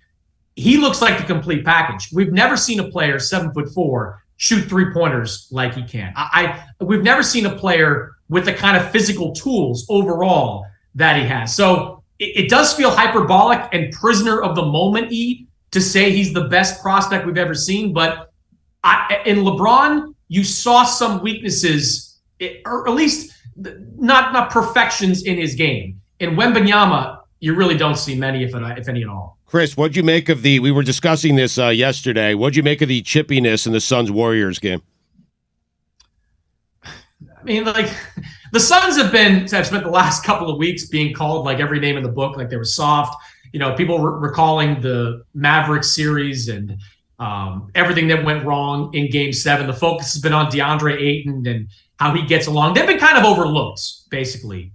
He looks like the complete package. We've never seen a player 7'4" shoot 3-pointers like he can. We've never seen a player with the kind of physical tools overall that he has. So it does feel hyperbolic and prisoner of the moment to say he's the best prospect we've ever seen. But in LeBron, you saw some weaknesses, or at least not perfections in his game. In Wembanyama, you really don't see many, if any at all. Chris, what'd you make of we were discussing this yesterday, what'd you make of the chippiness in the Suns-Warriors game? I mean, like, the Suns have spent the last couple of weeks being called like every name in the book, like they were soft. People recalling the Mavericks series and everything that went wrong in Game 7. The focus has been on DeAndre Ayton and how he gets along. They've been kind of overlooked, basically,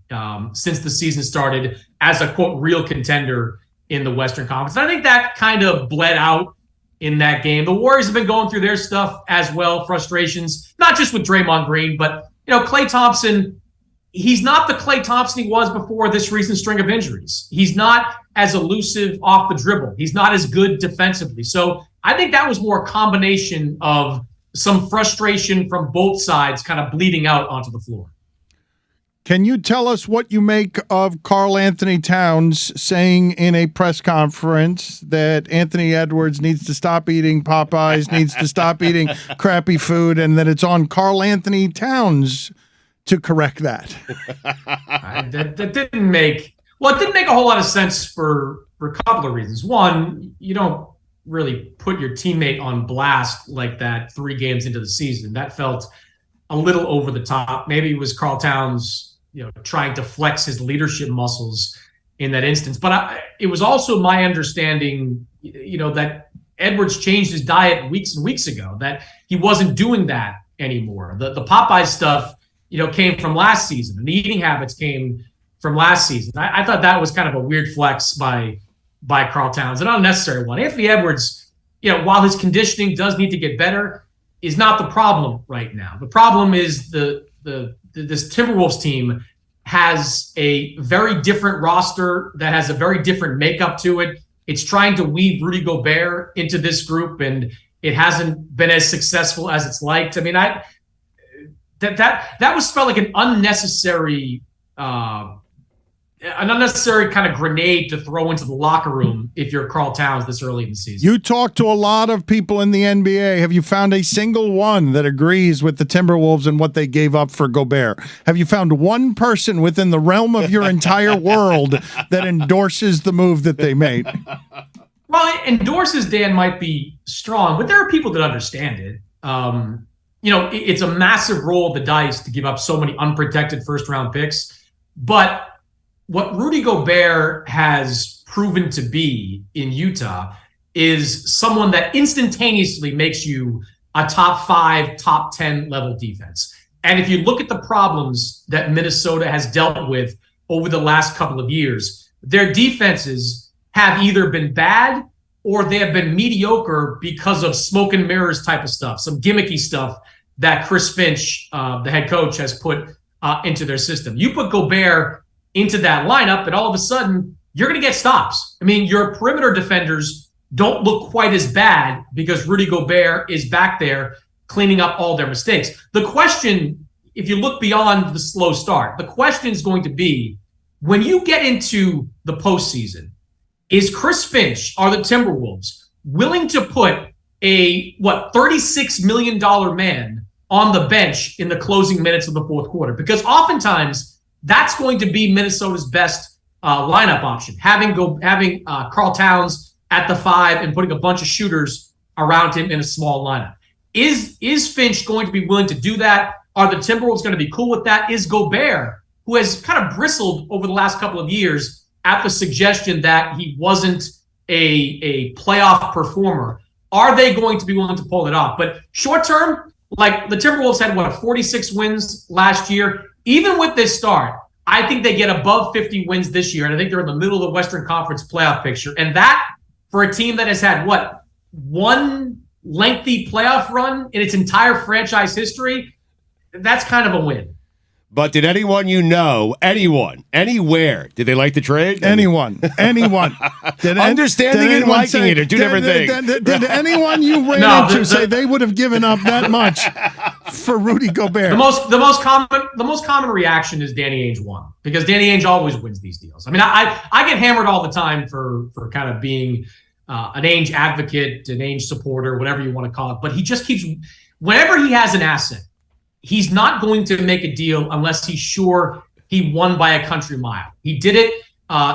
since the season started as a, quote, real contender in the Western Conference. And I think that kind of bled out in that game. The Warriors have been going through their stuff as well, frustrations, not just with Draymond Green, but, Klay Thompson, he's not the Klay Thompson he was before this recent string of injuries. He's not as elusive off the dribble. He's not as good defensively. So I think that was more a combination of some frustration from both sides kind of bleeding out onto the floor. Can you tell us what you make of Karl Anthony Towns saying in a press conference that Anthony Edwards needs to stop eating Popeyes, needs to stop eating crappy food, and that it's on Karl Anthony Towns to correct that? That didn't make it didn't make a whole lot of sense for a couple of reasons. One, you don't really put your teammate on blast like that 3 games into the season. That felt a little over the top. Maybe it was Karl Towns, trying to flex his leadership muscles in that instance. But it was also my understanding, that Edwards changed his diet weeks and weeks ago, that he wasn't doing that anymore. The Popeye stuff, came from last season, and the eating habits came from last season. I thought that was kind of a weird flex by Karl Towns, an unnecessary one. Anthony Edwards, while his conditioning does need to get better, is not the problem right now. The problem is this Timberwolves team has a very different roster that has a very different makeup to it. It's trying to weave Rudy Gobert into this group, and it hasn't been as successful as it's liked. I mean, that was felt like an unnecessary kind of grenade to throw into the locker room if you're Karl Towns this early in the season. You talk to a lot of people in the NBA. Have you found a single one that agrees with the Timberwolves and what they gave up for Gobert? Have you found one person within the realm of your entire world that endorses the move that they made? Well, endorses, Dan, might be strong, but there are people that understand it. It's a massive roll of the dice to give up so many unprotected first-round picks, but what Rudy Gobert has proven to be in Utah is someone that instantaneously makes you a top 5, top 10 level defense. And if you look at the problems that Minnesota has dealt with over the last couple of years, their defenses have either been bad or they have been mediocre because of smoke and mirrors type of stuff, some gimmicky stuff that Chris Finch, the head coach, has put into their system. You put Gobert into that lineup, and all of a sudden, you're going to get stops. I mean, your perimeter defenders don't look quite as bad because Rudy Gobert is back there cleaning up all their mistakes. The question, if you look beyond the slow start, the question is going to be, when you get into the postseason, is Chris Finch, are the Timberwolves, willing to put a, $36 million man on the bench in the closing minutes of the fourth quarter? Because oftentimes, that's going to be Minnesota's best lineup option, having Karl Towns at the 5 and putting a bunch of shooters around him in a small lineup. Is Finch going to be willing to do that? Are the Timberwolves going to be cool with that? Is Gobert, who has kind of bristled over the last couple of years at the suggestion that he wasn't a playoff performer, are they going to be willing to pull it off? But short term, like the Timberwolves had, 46 wins last year. Even with this start, I think they get above 50 wins this year, and I think they're in the middle of the Western Conference playoff picture. And that, for a team that has had, one lengthy playoff run in its entire franchise history, that's kind of a win. But did anyone anywhere, did they like the trade? Anyone. Did Understanding and liking it are two different things. Did anyone you ran into say they would have given up that much for Rudy Gobert? The most common reaction is Danny Ainge won, because Danny Ainge always wins these deals. I mean, I get hammered all the time for kind of being an Ainge advocate, an Ainge supporter, whatever you want to call it. But he just keeps, whenever he has an asset, he's not going to make a deal unless he's sure he won by a country mile. He did it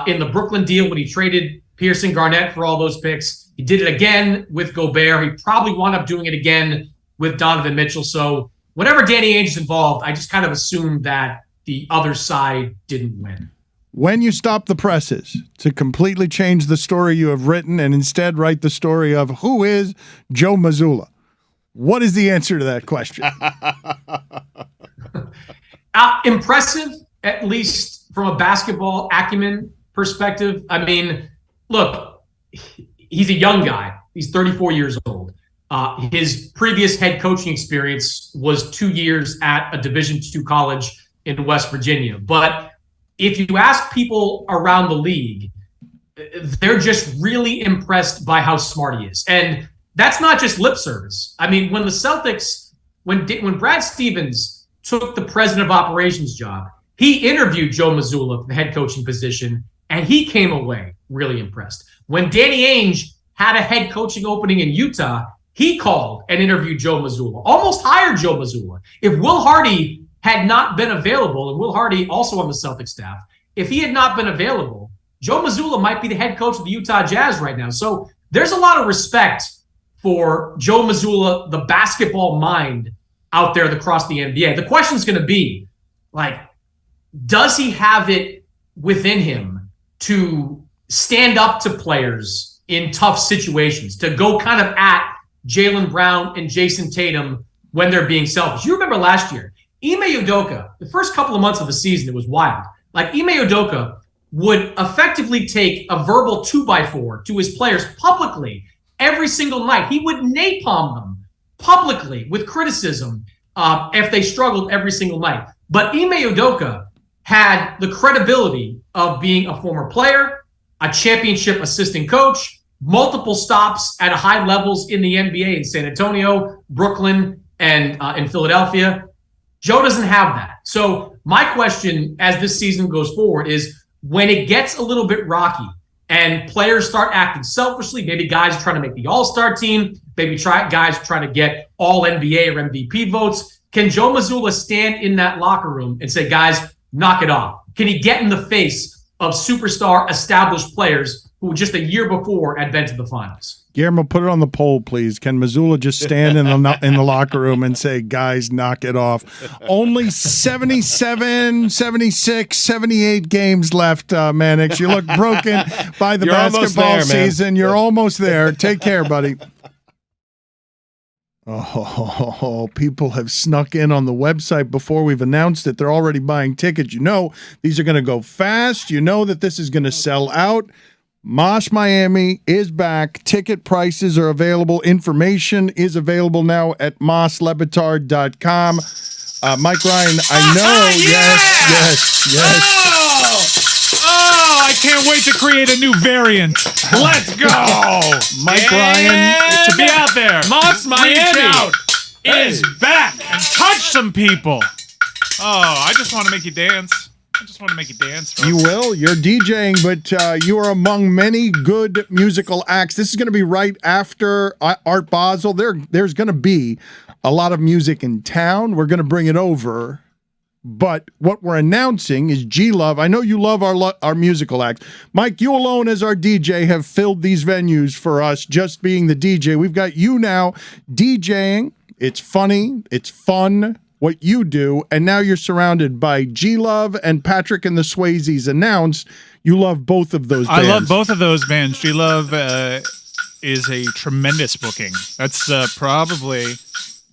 in the Brooklyn deal when he traded Pierce and Garnett for all those picks. He did it again with Gobert. He probably wound up doing it again with Donovan Mitchell. So whenever Danny Ainge is involved, I just kind of assume that the other side didn't win. When you stop the presses to completely change the story you have written and instead write the story of who is Joe Mazzulla, what is the answer to that question? Impressive, at least from a basketball acumen perspective. I mean, look, he's a young guy. He's 34 years old. His previous head coaching experience was 2 years at a Division II college in West Virginia. But if you ask people around the league, they're just really impressed by how smart he is. And that's not just lip service. I mean, when the Celtics, when Brad Stevens took the president of operations job, he interviewed Joe Mazzulla for the head coaching position, and he came away really impressed. When Danny Ainge had a head coaching opening in Utah, he called and interviewed Joe Mazzulla, almost hired Joe Mazzulla. If Will Hardy had not been available, and Will Hardy also on the Celtics staff, if he had not been available, Joe Mazzulla might be the head coach of the Utah Jazz right now. So there's a lot of respect for Joe Mazzulla, the basketball mind out there across the NBA. The question's going to be, like, does he have it within him to stand up to players in tough situations, to go kind of at Jaylen Brown and Jason Tatum when they're being selfish? You remember last year, Ime Udoka, the first couple of months of the season, it was wild. Like, Ime Udoka would effectively take a verbal 2x4 to his players publicly every single night. He would napalm them publicly with criticism if they struggled every single night. But Ime Udoka had the credibility of being a former player, a championship assistant coach, multiple stops at high levels in the NBA in San Antonio, Brooklyn, and in Philadelphia. Joe doesn't have that. So my question as this season goes forward is, when it gets a little bit rocky and players start acting selfishly, maybe guys are trying to make the all-star team, maybe guys are trying to get all NBA or MVP votes, can Joe Mazzulla stand in that locker room and say, guys, knock it off? Can he get in the face of superstar established players who just a year before had been to the finals? Guillermo, put it on the poll, please. Can Mazzulla just stand in the locker room and say, guys, knock it off? Only 77, 76, 78 games left, Mannix. You look broken by the basketball season. You're almost there. Take care, buddy. Oh, people have snuck in on the website before we've announced it. They're already buying tickets. You know these are going to go fast. You know that this is going to sell out. Mosh Miami is back. Ticket prices are available. Information is available now at moslebatard.com. Mike Ryan, I know. Yes. Oh, I can't wait to create a new variant. Let's go. Mike Ryan. To be out there. Moss Miami is back and touch some people. Oh, I just want to make you dance. Folks. You will. You're DJing, but you are among many good musical acts. This is going to be right after Art Basel. There's going to be a lot of music in town. We're going to bring it over. But what we're announcing is G-Love. I know you love our musical acts. Mike, you alone as our DJ have filled these venues for us, just being the DJ. We've got you now DJing. It's funny. It's fun. What you do, and now you're surrounded by G-Love and Patrick and the Swayzes. Announced you love both of those bands. I love both of those bands. G-Love is a tremendous booking. That's probably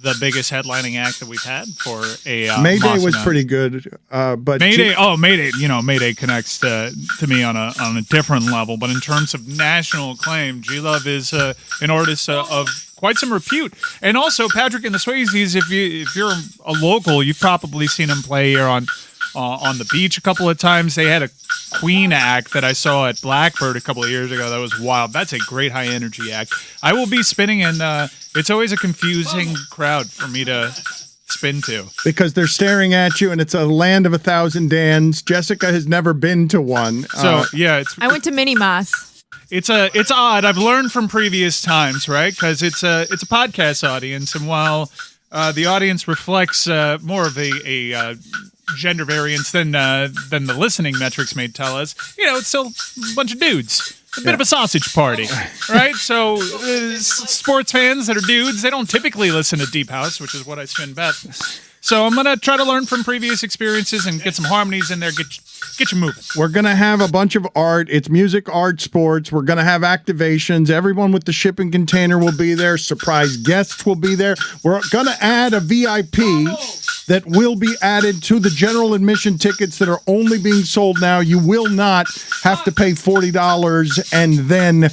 the biggest headlining act that we've had for a Mayday Moss was event. pretty good, but Mayday connects to me on a different level. But in terms of national acclaim, G-Love is an artist of quite some repute. And also Patrick and the Swayzes, if you're a local, you've probably seen him play here on the beach a couple of times. They had a Queen act that I saw at Blackbird a couple of years ago. That was wild. That's a great high energy act. I will be spinning, and it's always a confusing crowd for me to spin to. because they're staring at you, and it's a land of 1,000 Dans. Jessica has never been to one. So yeah, I went to Mini Moss. it's odd. I've learned from previous times, right? Because it's a podcast audience, and while the audience reflects more of a gender variance than the listening metrics may tell us, it's still a bunch of dudes. A bit of a sausage party, right? So sports fans that are dudes, they don't typically listen to Deep House, which is what I spin best. So I'm going to try to learn from previous experiences and get some harmonies in there, get you moving. We're going to have a bunch of art. It's music, art, sports. We're going to have activations. Everyone with the shipping container will be there. Surprise guests will be there. We're going to add a VIP that will be added to the general admission tickets that are only being sold now. You will not have to pay $40 and then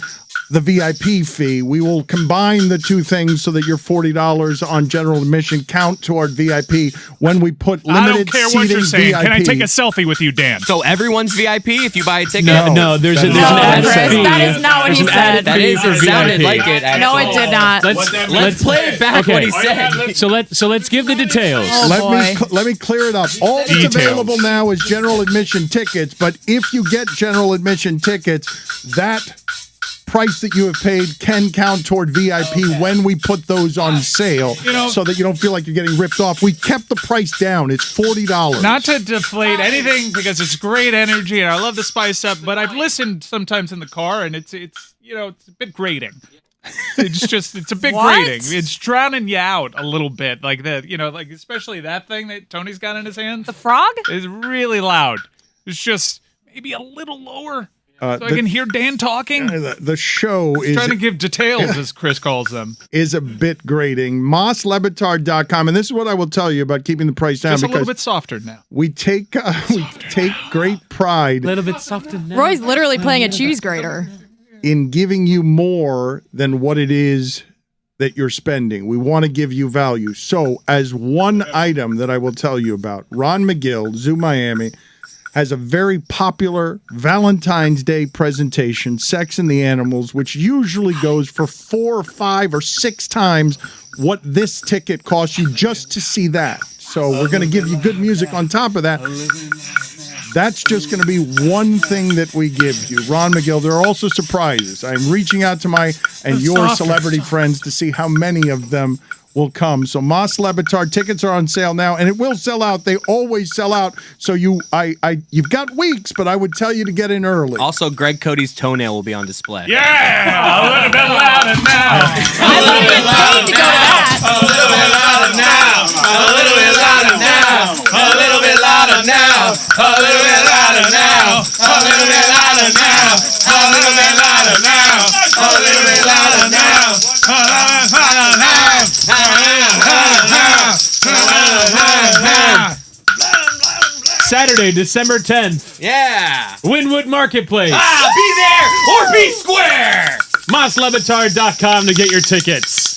the VIP fee. We will combine the two things so that your $40 on general admission count toward VIP when we put limited I don't care what you're saying. VIP. Can I take a selfie with you, Dan? So everyone's VIP if you buy a ticket? No, there's an No, added Chris, fee. that is not what he There's an added said. fee That for is, it sounded VIP. like it. Actually. No, it did not. Let's play it back what he said. So let's give the details. Oh, Let me clear it up. All that's Details. available now is general admission tickets, but if you get general admission tickets, that price that you have paid can count toward VIP when we put those on sale, so that you don't feel like you're getting ripped off. We kept the price down. It's $40. Not to deflate anything, because it's great energy and I love the spice up, but I've listened sometimes in the car and it's a bit grating. It's a bit grating. It's drowning you out a little bit, like that, like especially that thing that Tony's got in his hand. The frog? Is really loud. It's just maybe a little lower. So I can hear Dan talking. The show is Trying to give details, as Chris calls them. is a bit grating. LeBatard.com, and this is what I will tell you about keeping the price down, Just a because little bit softer now. we take great pride little bit softer now. Roy's literally playing a cheese grater. in giving you more than what it is that you're spending. We want to give you value. So, as one item that I will tell you about, Ron McGill, Zoo Miami, has a very popular Valentine's Day presentation, Sex and the Animals, which usually goes for 4 or 5 or 6 times what this ticket costs you just to see that. So we're going to give you good music on top of that. That's just going to be one thing that we give you. Ron McGill, there are also surprises. I'm reaching out to my and your celebrity friends to see how many of them will come. So Moss LeBatard tickets are on sale now, and it will sell out. They always sell out. So you've got weeks, but I would tell you to get in early. Also, Greg Cody's toenail will be on display. Yeah, a little bit louder now. I wouldn't even paid to go to that. A little bit louder now. A little bit louder now. A little bit louder now. A little bit louder now. A little bit louder now. A little bit louder now. A little bit louder now. Saturday, December 10th, Yeah. Wynwood Marketplace. Be there or be square. MossLeBatard.com to get your tickets.